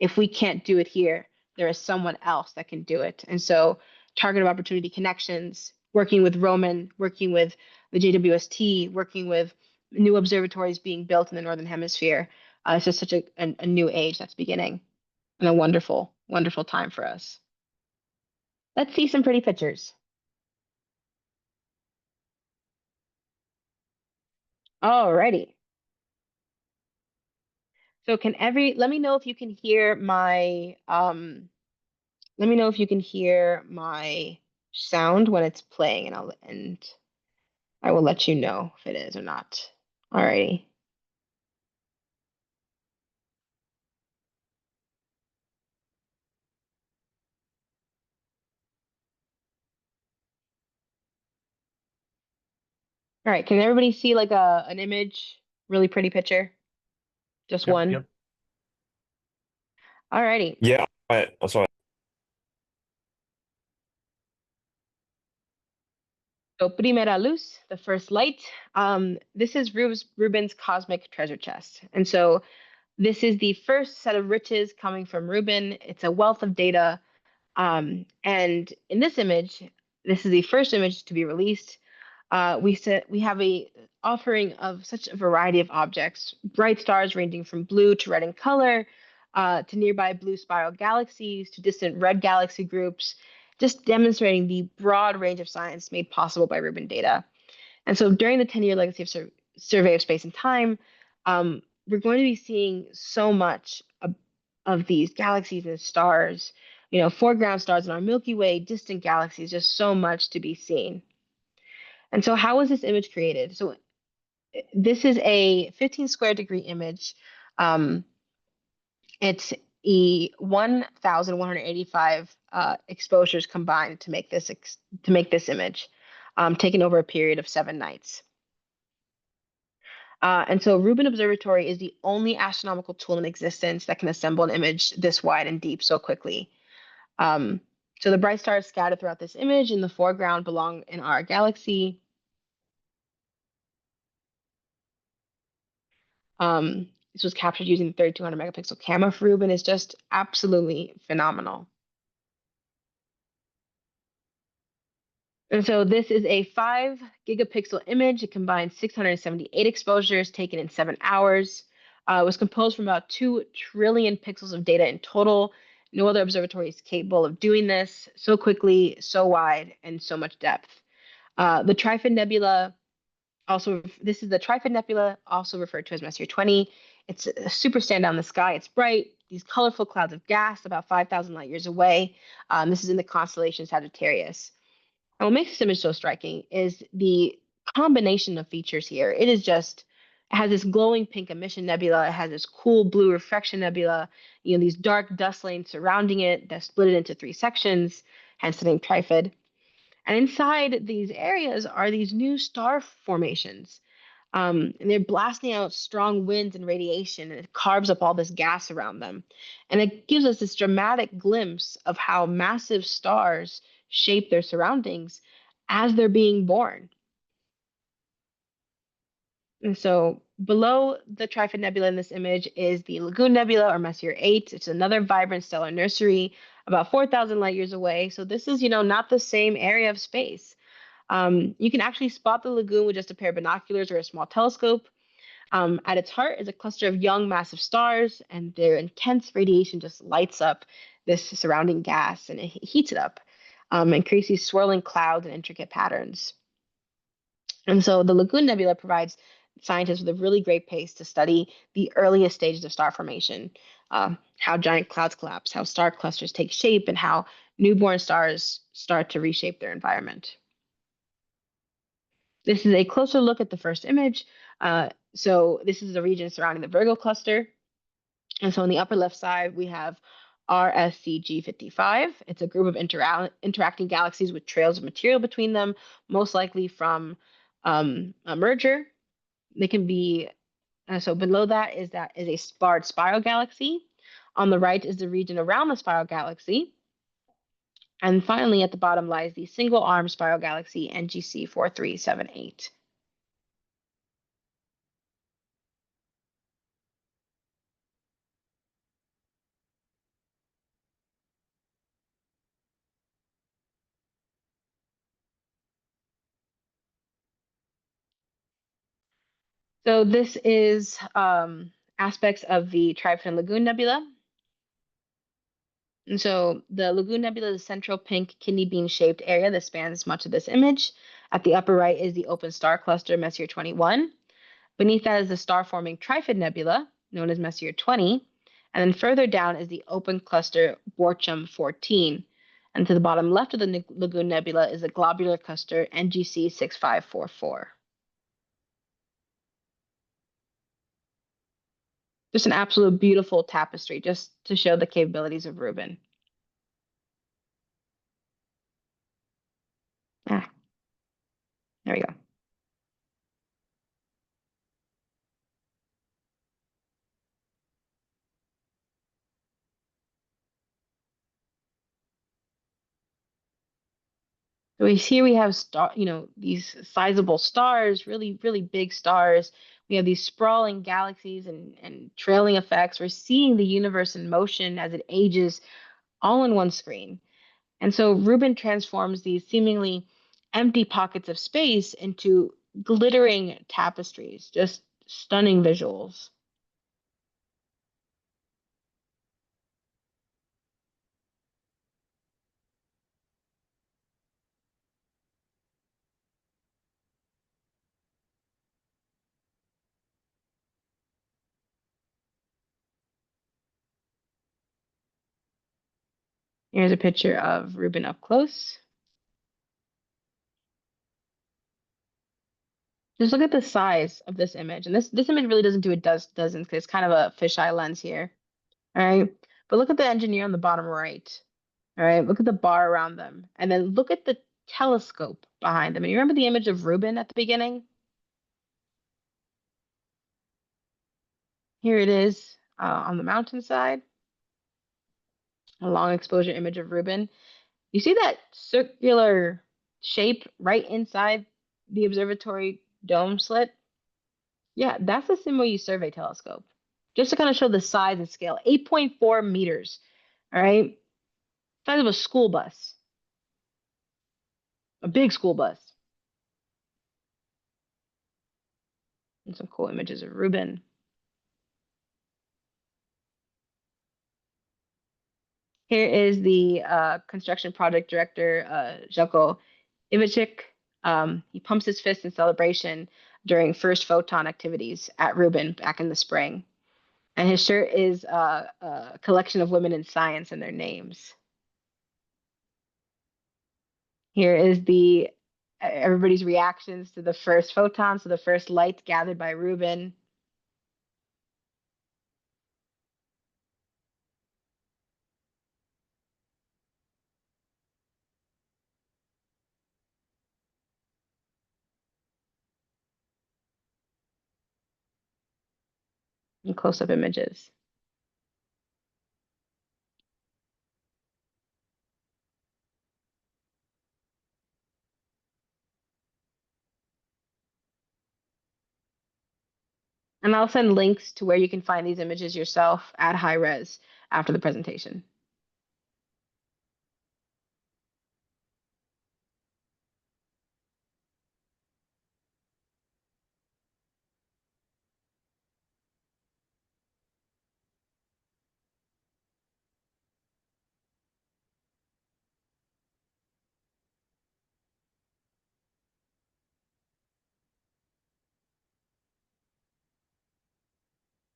if we can't do it here, there is someone else that can do it. And so target of opportunity connections, working with Roman, working with the JWST, working with new observatories being built in the Northern Hemisphere. It's just such a new age that's beginning, and a wonderful, wonderful time for us. Let's see some pretty pictures. Alrighty. So let me know if you can hear my, let me know if you can hear my sound when it's playing, and I will let you know if it is or not. Alrighty. All right, can everybody see like an image, really pretty picture? Just Yep, one? yep. Alrighty. Yeah, I'm sorry. So primera luz, the first light. This is Rubin's cosmic treasure chest. And so this is the first set of riches coming from Rubin. It's a wealth of data. And in this image, this is the first image to be released. We have a offering of such a variety of objects, bright stars ranging from blue to red in color, to nearby blue spiral galaxies, to distant red galaxy groups, just demonstrating the broad range of science made possible by Rubin data. And so during the 10-year legacy of survey of space and time, we're going to be seeing so much of these galaxies and stars, foreground stars in our Milky Way, distant galaxies, just so much to be seen. And so how was this image created? So this is a 15 square degree image. It's 1,185 exposures combined to make this image, taken over a period of 7 nights. And so Rubin Observatory is the only astronomical tool in existence that can assemble an image this wide and deep so quickly. So the bright stars scattered throughout this image in the foreground belong in our galaxy. This was captured using the 3200 megapixel camera for Rubin. Is just absolutely phenomenal. And so this is a 5 gigapixel image. It combines 678 exposures taken in 7 hours. It was composed from about 2 trillion pixels of data in total. No other observatory is capable of doing this so quickly, so wide, and so much depth. The Trifid Nebula, this is the Trifid Nebula, also referred to as Messier 20. It's a super standout in the sky. It's bright. These colorful clouds of gas about 5,000 light years away. This is in the constellation Sagittarius. And what makes this image so striking is the combination of features here. It has this glowing pink emission nebula. It has this cool blue refraction nebula. These dark dust lanes surrounding it that split it into 3 sections, hence the name Trifid. And inside these areas are these new star formations. And they're blasting out strong winds and radiation, and it carves up all this gas around them. And it gives us this dramatic glimpse of how massive stars shape their surroundings as they're being born. And so below the Trifid Nebula in this image is the Lagoon Nebula, or Messier 8. It's another vibrant stellar nursery about 4,000 light years away. So this is, not the same area of space. You can actually spot the lagoon with just a pair of binoculars or a small telescope. At its heart is a cluster of young, massive stars, and their intense radiation just lights up this surrounding gas, and it heats it up and creates these swirling clouds and intricate patterns. And so the Lagoon Nebula provides scientists with a really great pace to study the earliest stages of star formation, how giant clouds collapse, how star clusters take shape, and how newborn stars start to reshape their environment. This is a closer look at the first image. So this is the region surrounding the Virgo cluster. And so on the upper left side, we have RSCG55. It's a group of interacting galaxies with trails of material between them, most likely from a merger. They can be, so below that is a barred spiral galaxy. On the right is the region around the spiral galaxy. And finally, at the bottom lies the single arm spiral galaxy NGC 4378. So this is aspects of the Trifid and Lagoon Nebula. And so the Lagoon Nebula is a central pink kidney bean shaped area that spans much of this image. At the upper right is the open star cluster Messier 21. Beneath that is the star forming Trifid Nebula, known as Messier 20. And then further down is the open cluster Borchum 14. And to the bottom left of the Lagoon Nebula is the globular cluster NGC 6544. Just an absolute beautiful tapestry, just to show the capabilities of Rubin. There we go. So here we have these sizable stars, really, really big stars. We have these sprawling galaxies and trailing effects. We're seeing the universe in motion as it ages all in one screen. And so Rubin transforms these seemingly empty pockets of space into glittering tapestries, just stunning visuals. Here's a picture of Rubin up close. Just look at the size of this image. And this image really doesn't do it dozens because it's kind of a fisheye lens here. All right. But look at the engineer on the bottom right. All right, look at the bar around them. And then look at the telescope behind them. And you remember the image of Reuben at the beginning? Here it is on the mountainside. A long exposure image of Reuben. You see that circular shape right inside the observatory dome slit? Yeah, that's the Simulate Survey telescope. Just to kind of show the size and scale, 8.4 meters. All right, size of a school bus, a big school bus. And some cool images of Reuben. Here is the construction project director, Jelko Ivichik. He pumps his fist in celebration during first photon activities at Reuben back in the spring. And his shirt is a collection of women in science and their names. Here is the everybody's reactions to the first photons, to the first light gathered by Reuben. And close-up images. And I'll send links to where you can find these images yourself at high res after the presentation.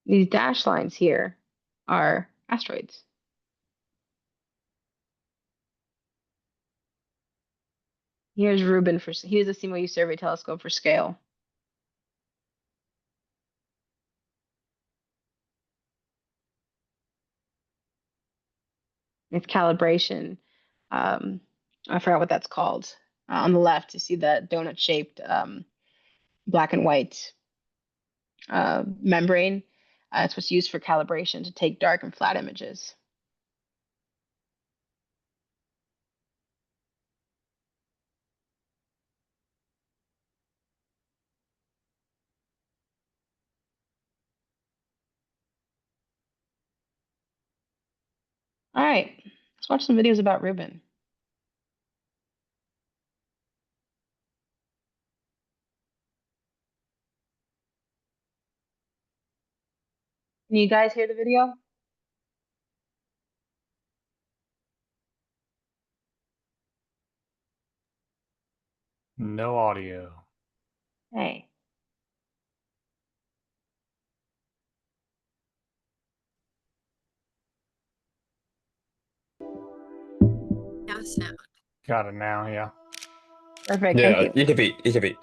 These dashed lines here are asteroids. Here's Reuben here's the Simulate Survey telescope for scale. It's calibration. I forgot what that's called. On the left, you see the donut-shaped black and white membrane. It's what's used for calibration to take dark and flat images. All right, let's watch some videos about Reuben. Can you guys hear the video? No audio. Hey. Now sound. Got it now, yeah. Perfect, Yeah, thank you. little bit, little bit.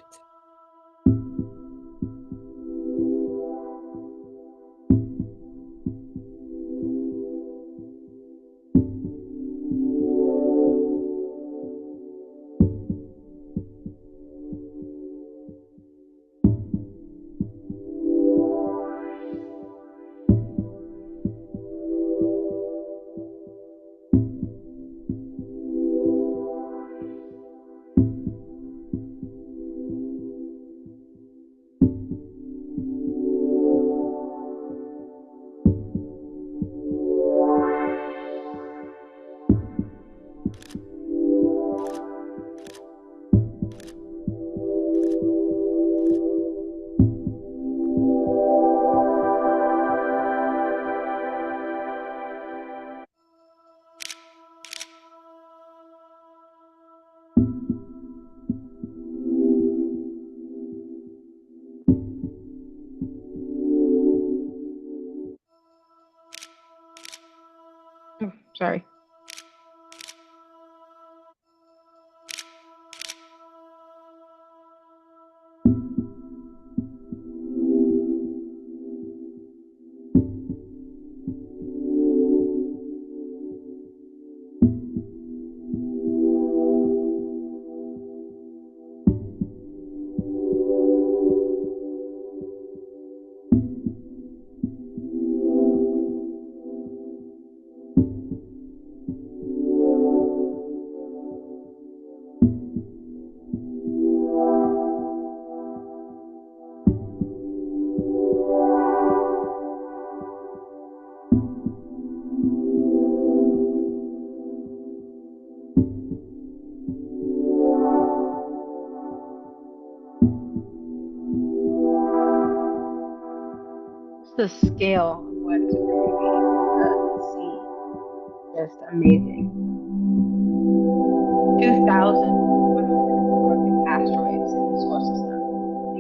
Oh, sorry. the scale of what we're going to see. Just amazing. 2,104 new asteroids in the solar system,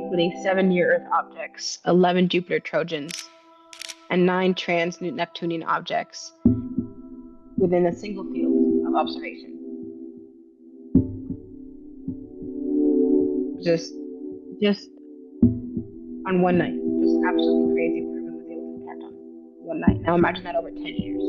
including 7 near-Earth objects, 11 Jupiter Trojans, and 9 trans-Neptunian objects within a single field of observation. Just on one night. Just absolutely crazy what Ruben was able to detect on one night. Now imagine that over 10 years.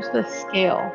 Just the scale.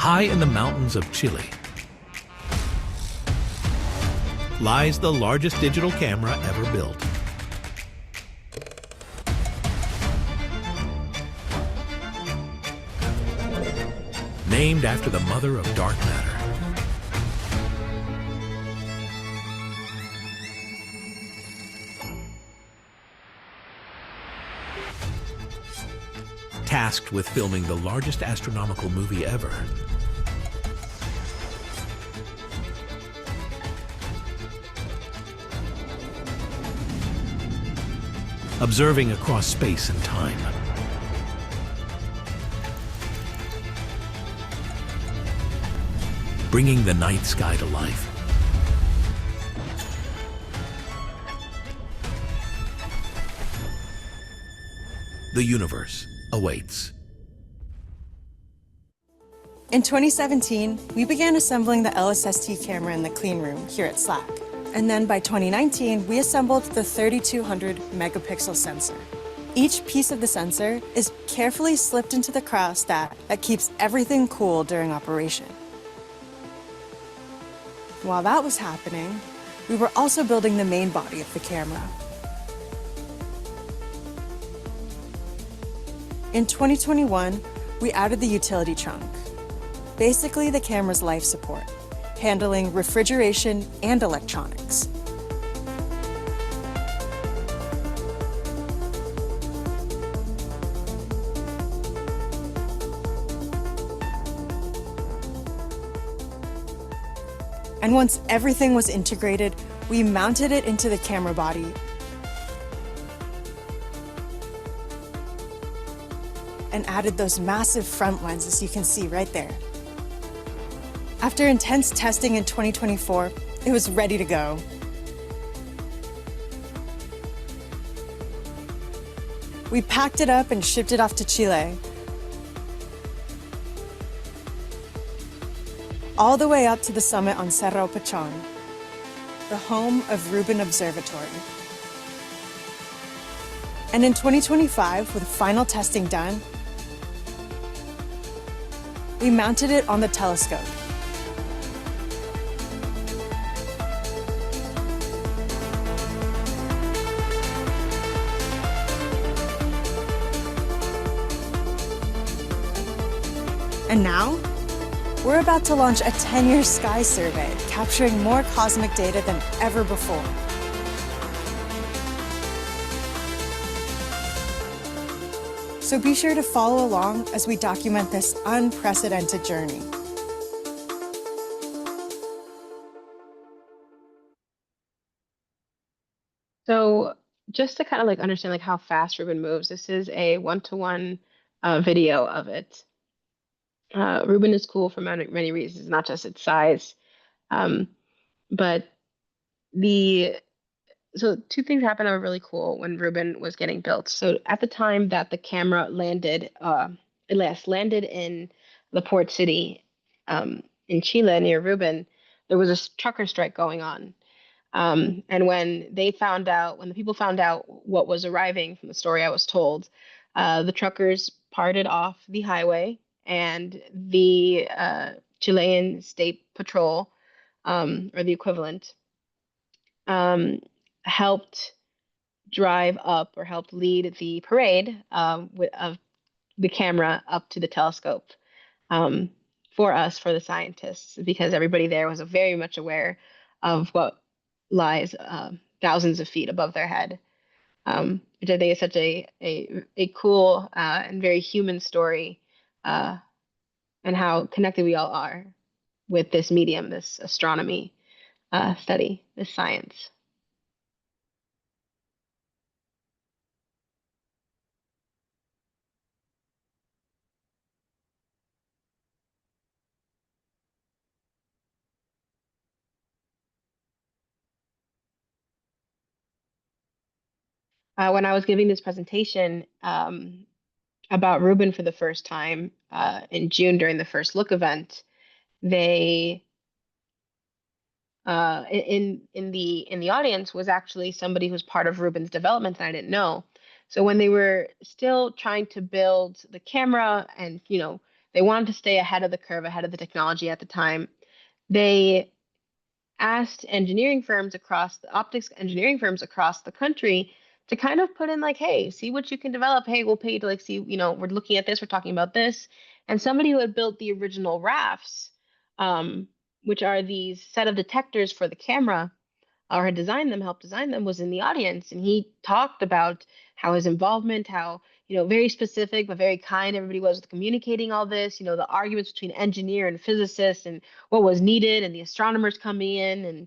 High in the mountains of Chile lies the largest digital camera ever built. Named after the mother of dark matter. Tasked with filming the largest astronomical movie ever. Observing across space and time. Bringing the night sky to life. The universe awaits. In 2017, we began assembling the LSST camera in the clean room here at Slack. And then by 2019, we assembled the 3200 megapixel sensor. Each piece of the sensor is carefully slipped into the cryostat that keeps everything cool during operation. While that was happening, we were also building the main body of the camera. In 2021, we added the utility trunk, basically the camera's life support, handling refrigeration and electronics. And once everything was integrated, we mounted it into the camera body and added those massive front lenses you can see right there. After intense testing in 2024, it was ready to go. We packed it up and shipped it off to Chile, all the way up to the summit on Cerro Pachon, the home of Rubin Observatory. And in 2025, with final testing done, we mounted it on the telescope. And now, we're about to launch a 10-year sky survey, capturing more cosmic data than ever before. So be sure to follow along as we document this unprecedented journey. So just to kind of like understand like how fast Rubin moves, this is a one-to-one video of it. Rubin is cool for many reasons, not just its size, but so two things happened that were really cool when Rubin was getting built. So at the time that the camera landed, landed in the port city in Chile near Rubin, there was a trucker strike going on. And when the people found out what was arriving from the story I was told, the truckers parted off the highway, and the Chilean State Patrol, or the equivalent, helped drive up or helped lead the parade of the camera up to the telescope for us, for the scientists, because everybody there was very much aware of what lies thousands of feet above their head, which I think is such a cool and very human story, and how connected we all are with this medium, this astronomy study, this science. When I was giving this presentation about Rubin for the first time in June during the first look event, they in the audience was actually somebody who's part of Rubin's development that I didn't know. So when they were still trying to build the camera, and they wanted to stay ahead of the curve, ahead of the technology at the time, they asked optics engineering firms across the country to kind of put in like, hey, see what you can develop. Hey, we'll pay you to like see, we're looking at this, we're talking about this. And somebody who had built the original rafts, which are these set of detectors for the camera, or had helped design them, was in the audience. And he talked about how his involvement, how, very specific, but very kind everybody was with communicating all this, the arguments between engineer and physicists and what was needed, and the astronomers coming in,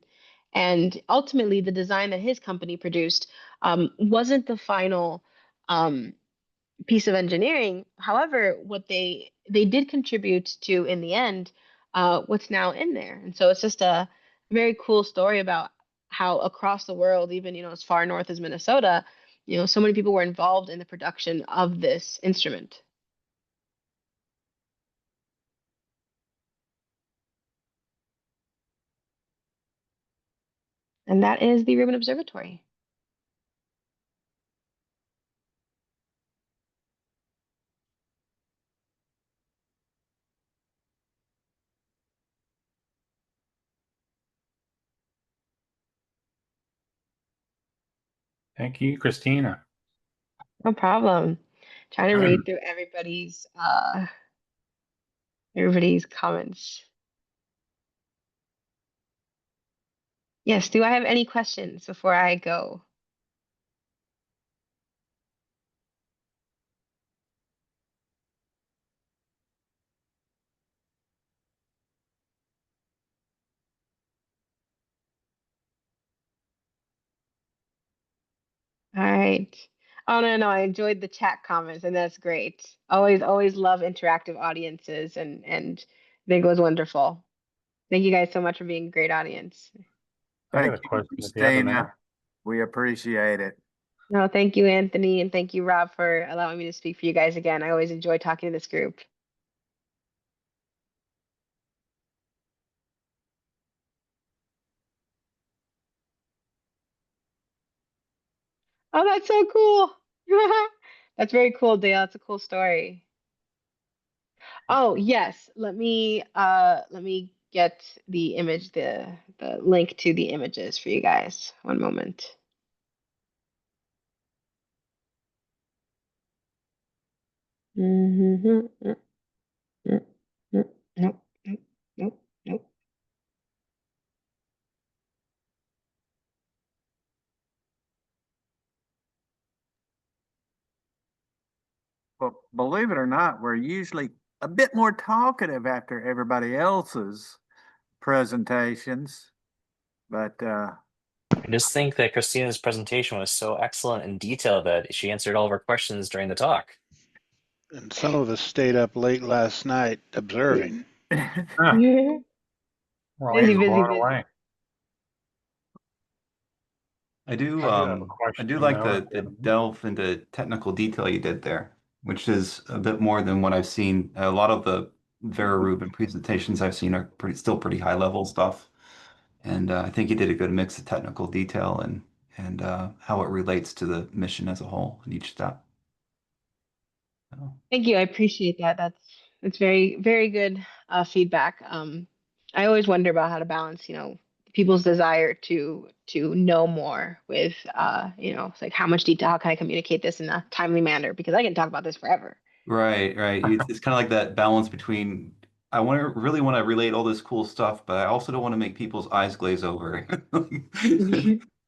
and ultimately the design that his company produced wasn't the final piece of engineering. However, what they did contribute to in the end, what's now in there. And so it's just a very cool story about how across the world, even as far north as Minnesota, so many people were involved in the production of this instrument. And that is the Rubin Observatory. Thank you, Christina. No problem. Trying to read through everybody's comments. Yes, do I have any questions before I go? All right. Oh no, I enjoyed the chat comments, and that's great. Always love interactive audiences, and I think it was wonderful. Thank you guys so much for being a great audience. I got Thank a you, question if you have a minute. Christina. We appreciate it. No, thank you, Anthony, and thank you, Rob, for allowing me to speak for you guys again. I always enjoy talking to this group. Oh, that's so cool. That's very cool, Dale. That's a cool story. Oh, yes. Let me get the image, the link to the images for you guys. One moment. Nope, nope, nope, nope, nope. Well, believe it or not, we're usually a bit more talkative after everybody else's presentations. But I just think that Christina's presentation was so excellent and detailed that she answered all of our questions during the talk. And some of us stayed up late last night observing. Huh, Yeah. we're Busy, always busy, blown busy. away. I do I do have a I question, do like though, the if you have a minute. delve into technical detail you did there, which is a bit more than what I've seen. A lot of the Vera Rubin presentations I've seen are still pretty high level stuff. And I think you did a good mix of technical detail and how it relates to the mission as a whole in each step. So, Thank you. I appreciate that. That's very, very good feedback. I always wonder about how to balance, people's desire to know more with, it's like how much detail, how can I communicate this in a timely manner? Because I can talk about this forever. right. It's kind of like that balance between really want to relate all this cool stuff, but I also don't want to make people's eyes glaze over.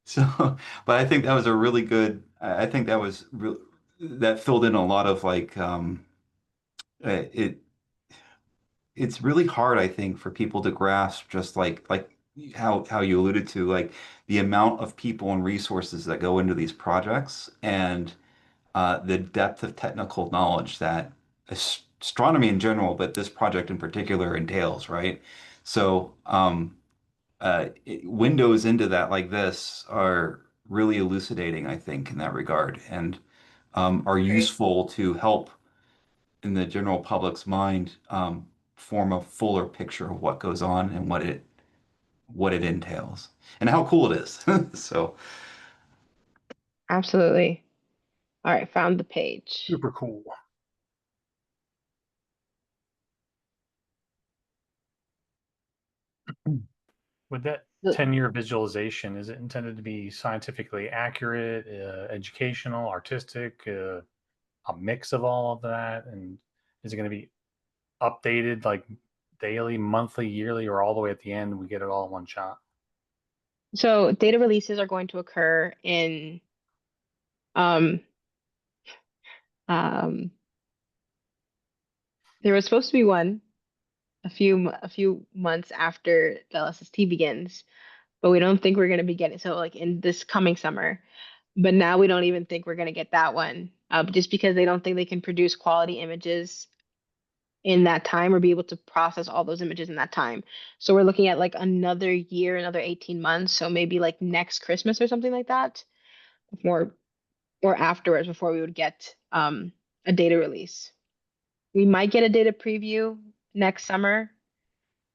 So, but I think that was a really good. I think that was that filled in a lot of like it. It's really hard, I think, for people to grasp just like how you alluded to, like the amount of people and resources that go into these projects and the depth of technical knowledge that astronomy in general, but this project in particular entails, right? So, windows into that like this are really elucidating, I think, in that regard, and are useful to help in the general public's mind form a fuller picture of what goes on and what it entails and how cool it is. So Absolutely. All right, found the page. Super cool. With that The- 10-year visualization, is it intended to be scientifically accurate, educational, artistic, a mix of all of that? And is it going to be updated like daily, monthly, yearly, or all the way at the end? We get it all in one shot. So data releases are going to occur in um, there was supposed to be one a few months after the LSST begins, but we don't think we're going to be getting so like in this coming summer. But now we don't even think we're going to get that one, just because they don't think they can produce quality images in that time or be able to process all those images in that time. So we're looking at like another year, another 18 months. So maybe like next Christmas or something like that, before or afterwards, before we would get a data release. We might get a data preview next summer,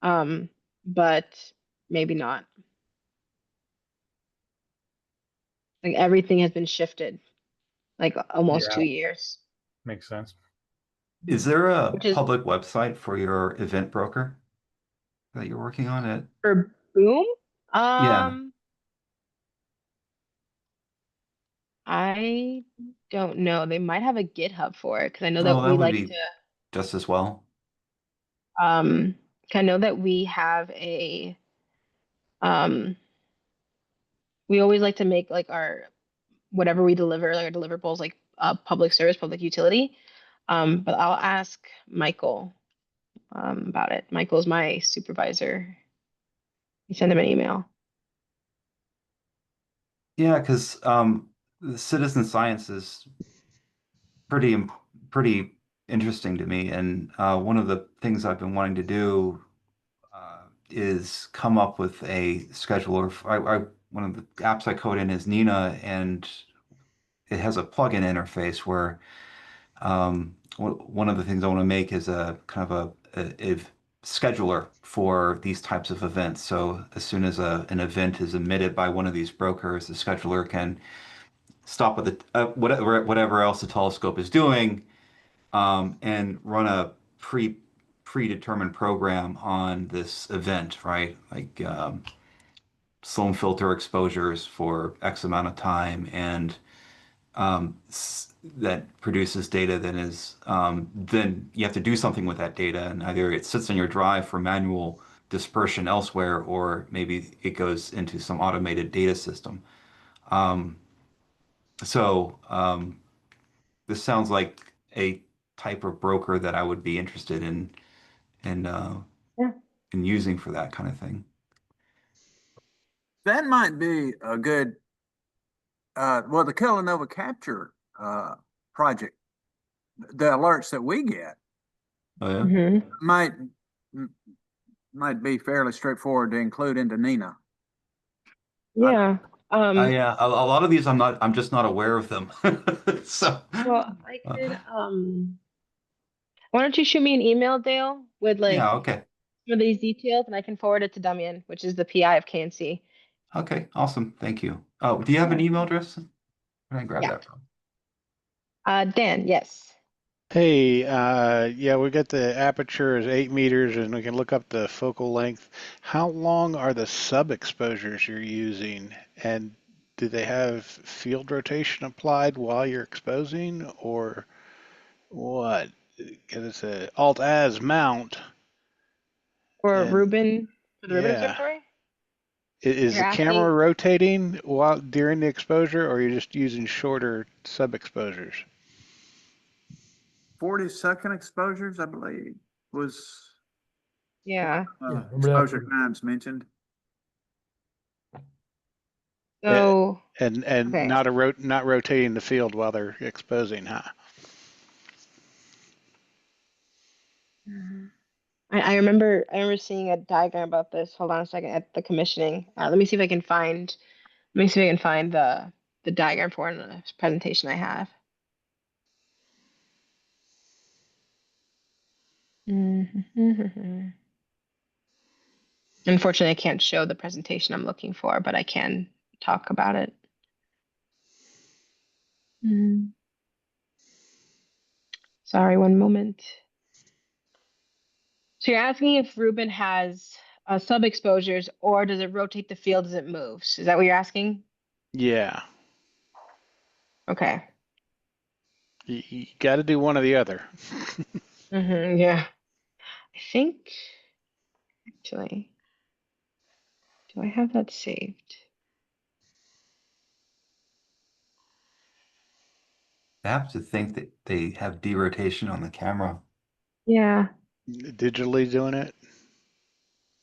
but maybe not. Like everything has been shifted, like almost Yeah. 2 years. Makes sense. Is there a Which is public website for your event broker that you're working on it? for Boom. Yeah. I don't know. They might have a GitHub for it because I know Oh, that that we would like be just as well. to. I know that we have a. We always like to make like our whatever we deliver, like our deliverables, like public service, public utility. But I'll ask Michael about it. Michael's my supervisor. You send him an email. Yeah, because the citizen science is pretty interesting to me, and one of the things I've been wanting to do is come up with a scheduler. One of the apps I code in is Nina, and it has a plugin interface where one of the things I want to make is a kind of a scheduler for these types of events. So as soon as an event is emitted by one of these brokers, the scheduler can stop at the whatever else the telescope is doing, and run a predetermined program on this event, right? Like Sloan filter exposures for X amount of time, and that produces data that is then you have to do something with that data, and either it sits on your drive for manual dispersion elsewhere, or maybe it goes into some automated data system. Um, so this sounds like a type of broker that I would be interested in Yeah. in using for that kind of thing. That might be a good, well, the Killanova capture project, the alerts that we get Oh yeah. Mm-hmm. might be fairly straightforward to include into Nina. Yeah. Yeah, a lot of these I'm just not aware of them. So Well, I could. Why don't you shoot me an email, Dale, with like yeah, okay. some of these details, and I can forward it to Damian, which is the PI of KNC. Okay, awesome. Thank you. Oh, do you have an Yeah. email address? Where can I grab Yeah. that from? Dan, yes. Hey, yeah, we got the aperture is 8 meters and we can look up the focal length. How long are the sub exposures you're using? And do they have field rotation applied while you're exposing or what? Because it's a Alt-Az mount. Or And Rubin for the Rubin yeah, observatory. is You're the camera asking. rotating while during the exposure or you're just using shorter sub exposures? 40-second exposures, I believe, was Yeah. exposure times mentioned. So And okay. not rotating the field while they're exposing, huh? I remember seeing a diagram about this. Hold on a second at the commissioning. Let me see if I can find. Let me see if I can find the diagram for it in the presentation I have. Unfortunately, I can't show the presentation I'm looking for, but I can talk about it. Sorry, one moment. So you're asking if Rubin has sub exposures, or does it rotate the field as it moves? Is that what you're asking? Yeah, Okay. you got to do one or the other. Yeah. I think actually, do I have that saved? I have to think that they have derotation on the camera. Yeah. Digitally doing it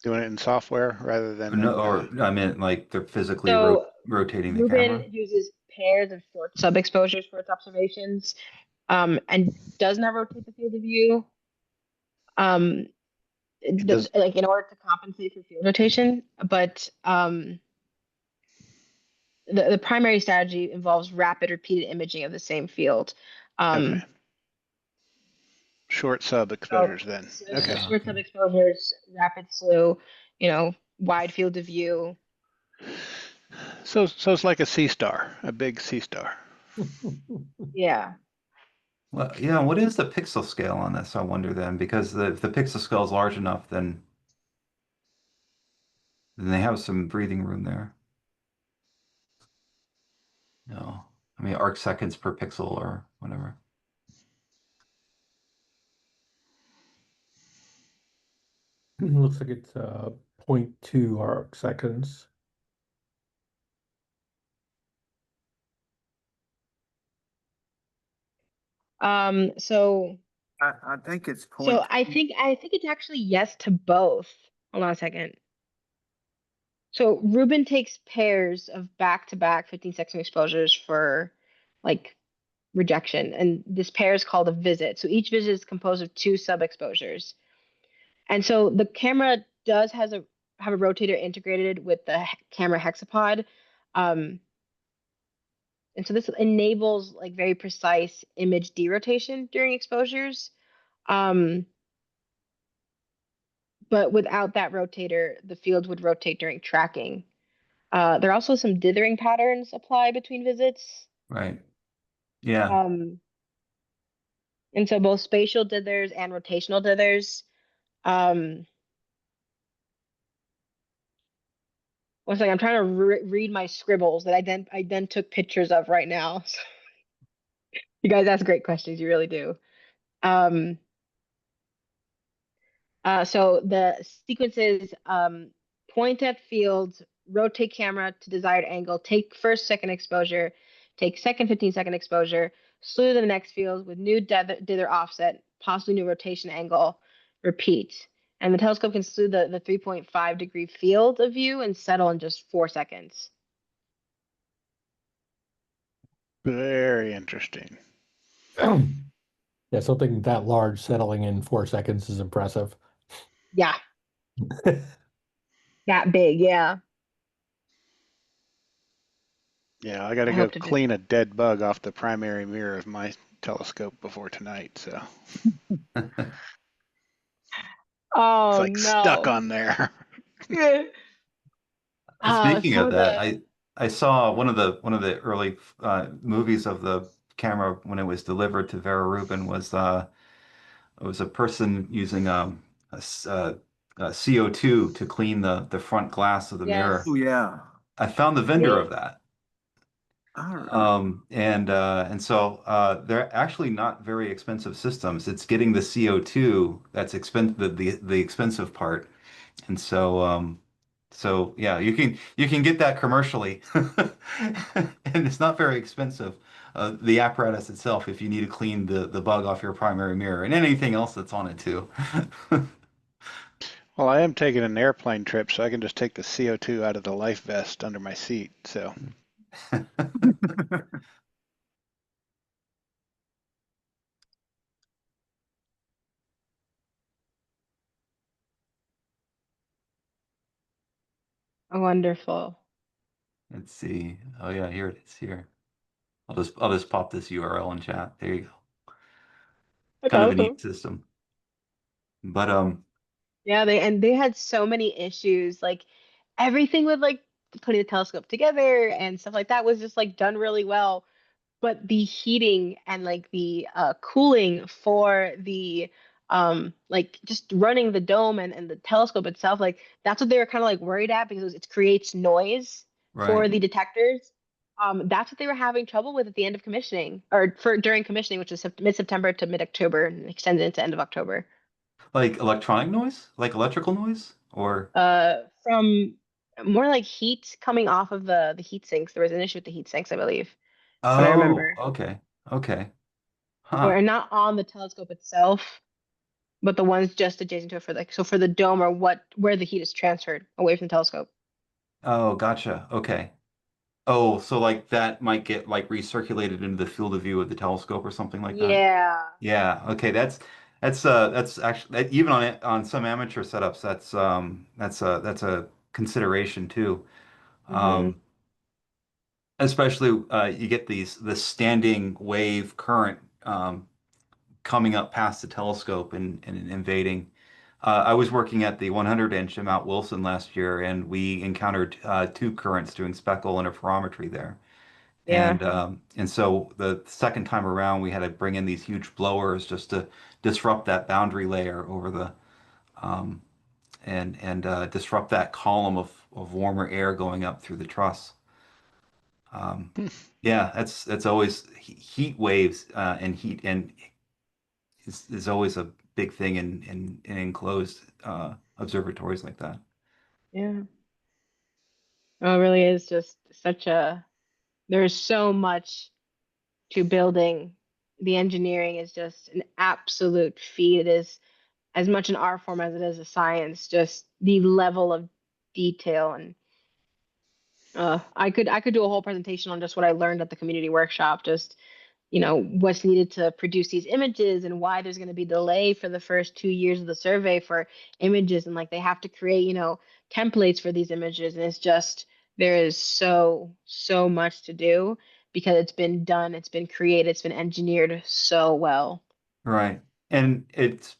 in software rather than No, in. or I meant like they're physically So rotating the Rubin camera. uses pairs of short sub exposures for its observations, and does not rotate the field of view. Does Like in order to compensate for field rotation, but the primary strategy involves rapid repeated imaging of the same field. okay. Short sub exposures then. So Okay. short sub exposures, rapid slew, wide field of view. So it's like a sea star, a big sea star. Yeah. Well, yeah, what is the pixel scale on this? I wonder then, because if the pixel scale is large enough, then they have some breathing room there. No, I mean arc seconds per pixel or whatever. Looks like it's 0.2 arc seconds. So I think it's so point. I think it's actually yes to both. Hold on a second. So Ruben takes pairs of back-to-back 15-second exposures for like rejection, and this pair is called a visit. So each visit is composed of two sub-exposures. And so the camera does have a rotator integrated with the camera hexapod. Um, and so this enables like very precise image derotation during exposures. Um, but without that rotator, the field would rotate during tracking. There are also some dithering patterns apply between visits. Right. Yeah. And so both spatial dithers and rotational dithers. One second, I'm trying to read my scribbles that I then took pictures of right now. You guys ask great questions, you really do. So the sequences point at fields, rotate camera to desired angle, take first second exposure, take second 15-second exposure, slew to the next field with new dither offset, possibly new rotation angle, repeat. And the telescope can slew the 3.5 degree field of view and settle in just 4 seconds. Very interesting. Yeah, something that large settling in 4 seconds is impressive. Yeah. That big, yeah. Yeah, I got to I go hope to do. clean a dead bug off the primary mirror of my telescope before tonight. So Oh it's like stuck no. on there. Speaking Some of of that, the I saw one of the early movies of the camera when it was delivered to Vera Rubin was it was a person using a CO2 to clean the front glass of the mirror. yes. Oh, yeah. I found the vendor of that. All right. And so they're actually not very expensive systems. It's getting the CO2 that's the expensive part. And so yeah, you can get that commercially, and it's not very expensive. The apparatus itself, if you need to clean the bug off your primary mirror and anything else that's on it too. Well, I am taking an airplane trip, so I can just take the CO2 out of the life vest under my seat. So Wonderful. Let's see. Oh yeah, here it is here. I'll just pop this URL in chat. There you go. That's Kind of a awesome. neat system. But Yeah, they had so many issues. Like everything with like putting the telescope together and stuff like that was just like done really well. But the heating and like the cooling for the like just running the dome and the telescope itself, like that's what they were kind of like worried at because it creates noise right. for the detectors. That's what they were having trouble with at the end of commissioning or for during commissioning, which was mid-September to mid-October and extended into end of October. Like electronic noise? Like electrical noise? Or From more like heat coming off of the heat sinks. There was an issue with the heat sinks, I believe, what I oh, remember. okay. Okay. Huh. Or not on the telescope itself, but the ones just adjacent to it for like so for the dome or where the heat is transferred away from the telescope. Oh, gotcha. Okay. Oh, so like that might get like recirculated into the field of view of the telescope or something like that. Yeah. Yeah. Okay. That's actually even on some amateur setups that's a consideration too. Hmm. Um, especially you get the standing wave current coming up past the telescope and invading. I was working at the 100-inch in Mount Wilson last year, and we encountered two currents doing speckle interferometry there. Yeah. And so the second time around, we had to bring in these huge blowers just to disrupt that boundary layer over the and disrupt that column of warmer air going up through the truss. Yeah, that's always heat waves and heat and is always a big thing in enclosed observatories like that. Yeah. Oh, it really is just there's so much to building. The engineering is just an absolute feat. It is as much an art form as it is a science, just the level of detail. And I could do a whole presentation on just what I learned at the community workshop, just what's needed to produce these images and why there's going to be delay for the first 2 years of the survey for images, and like they have to create templates for these images, and it's just there is so much to do because it's been done, it's been created, it's been engineered so well. Right. And it's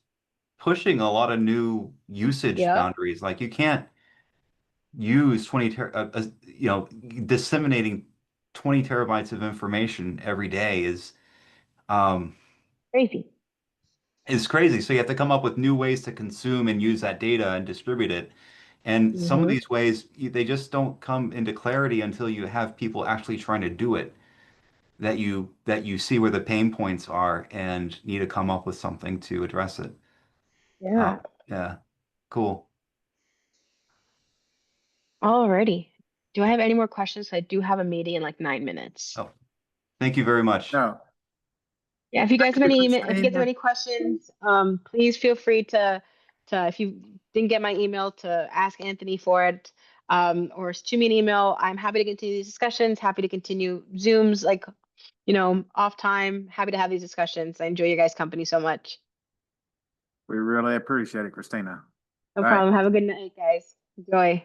pushing a lot of new usage Yep. boundaries. Like you can't use disseminating 20 terabytes of information every day um, Crazy. is crazy. So you have to come up with new ways to consume and use that data and distribute it. And some of these ways, they just don't come into clarity until you have people actually trying to do it, that you see where the pain points are and need to come up with something to address it. Yeah. Yeah, cool. Alrighty. Do I have any more questions? I do have a meeting in like 9 minutes. Oh, thank you very much. No. Yeah, if you guys have Thank you, any email, if you guys have Christina. any questions, please feel free to if you didn't get my email, to ask Anthony for it, or shoot me an email. I'm happy to continue these discussions. Happy to continue Zooms, like off time. Happy to have these discussions. I enjoy your guys' company so much. We really appreciate it, Christina. No All right. problem. Have a good night, guys. Enjoy.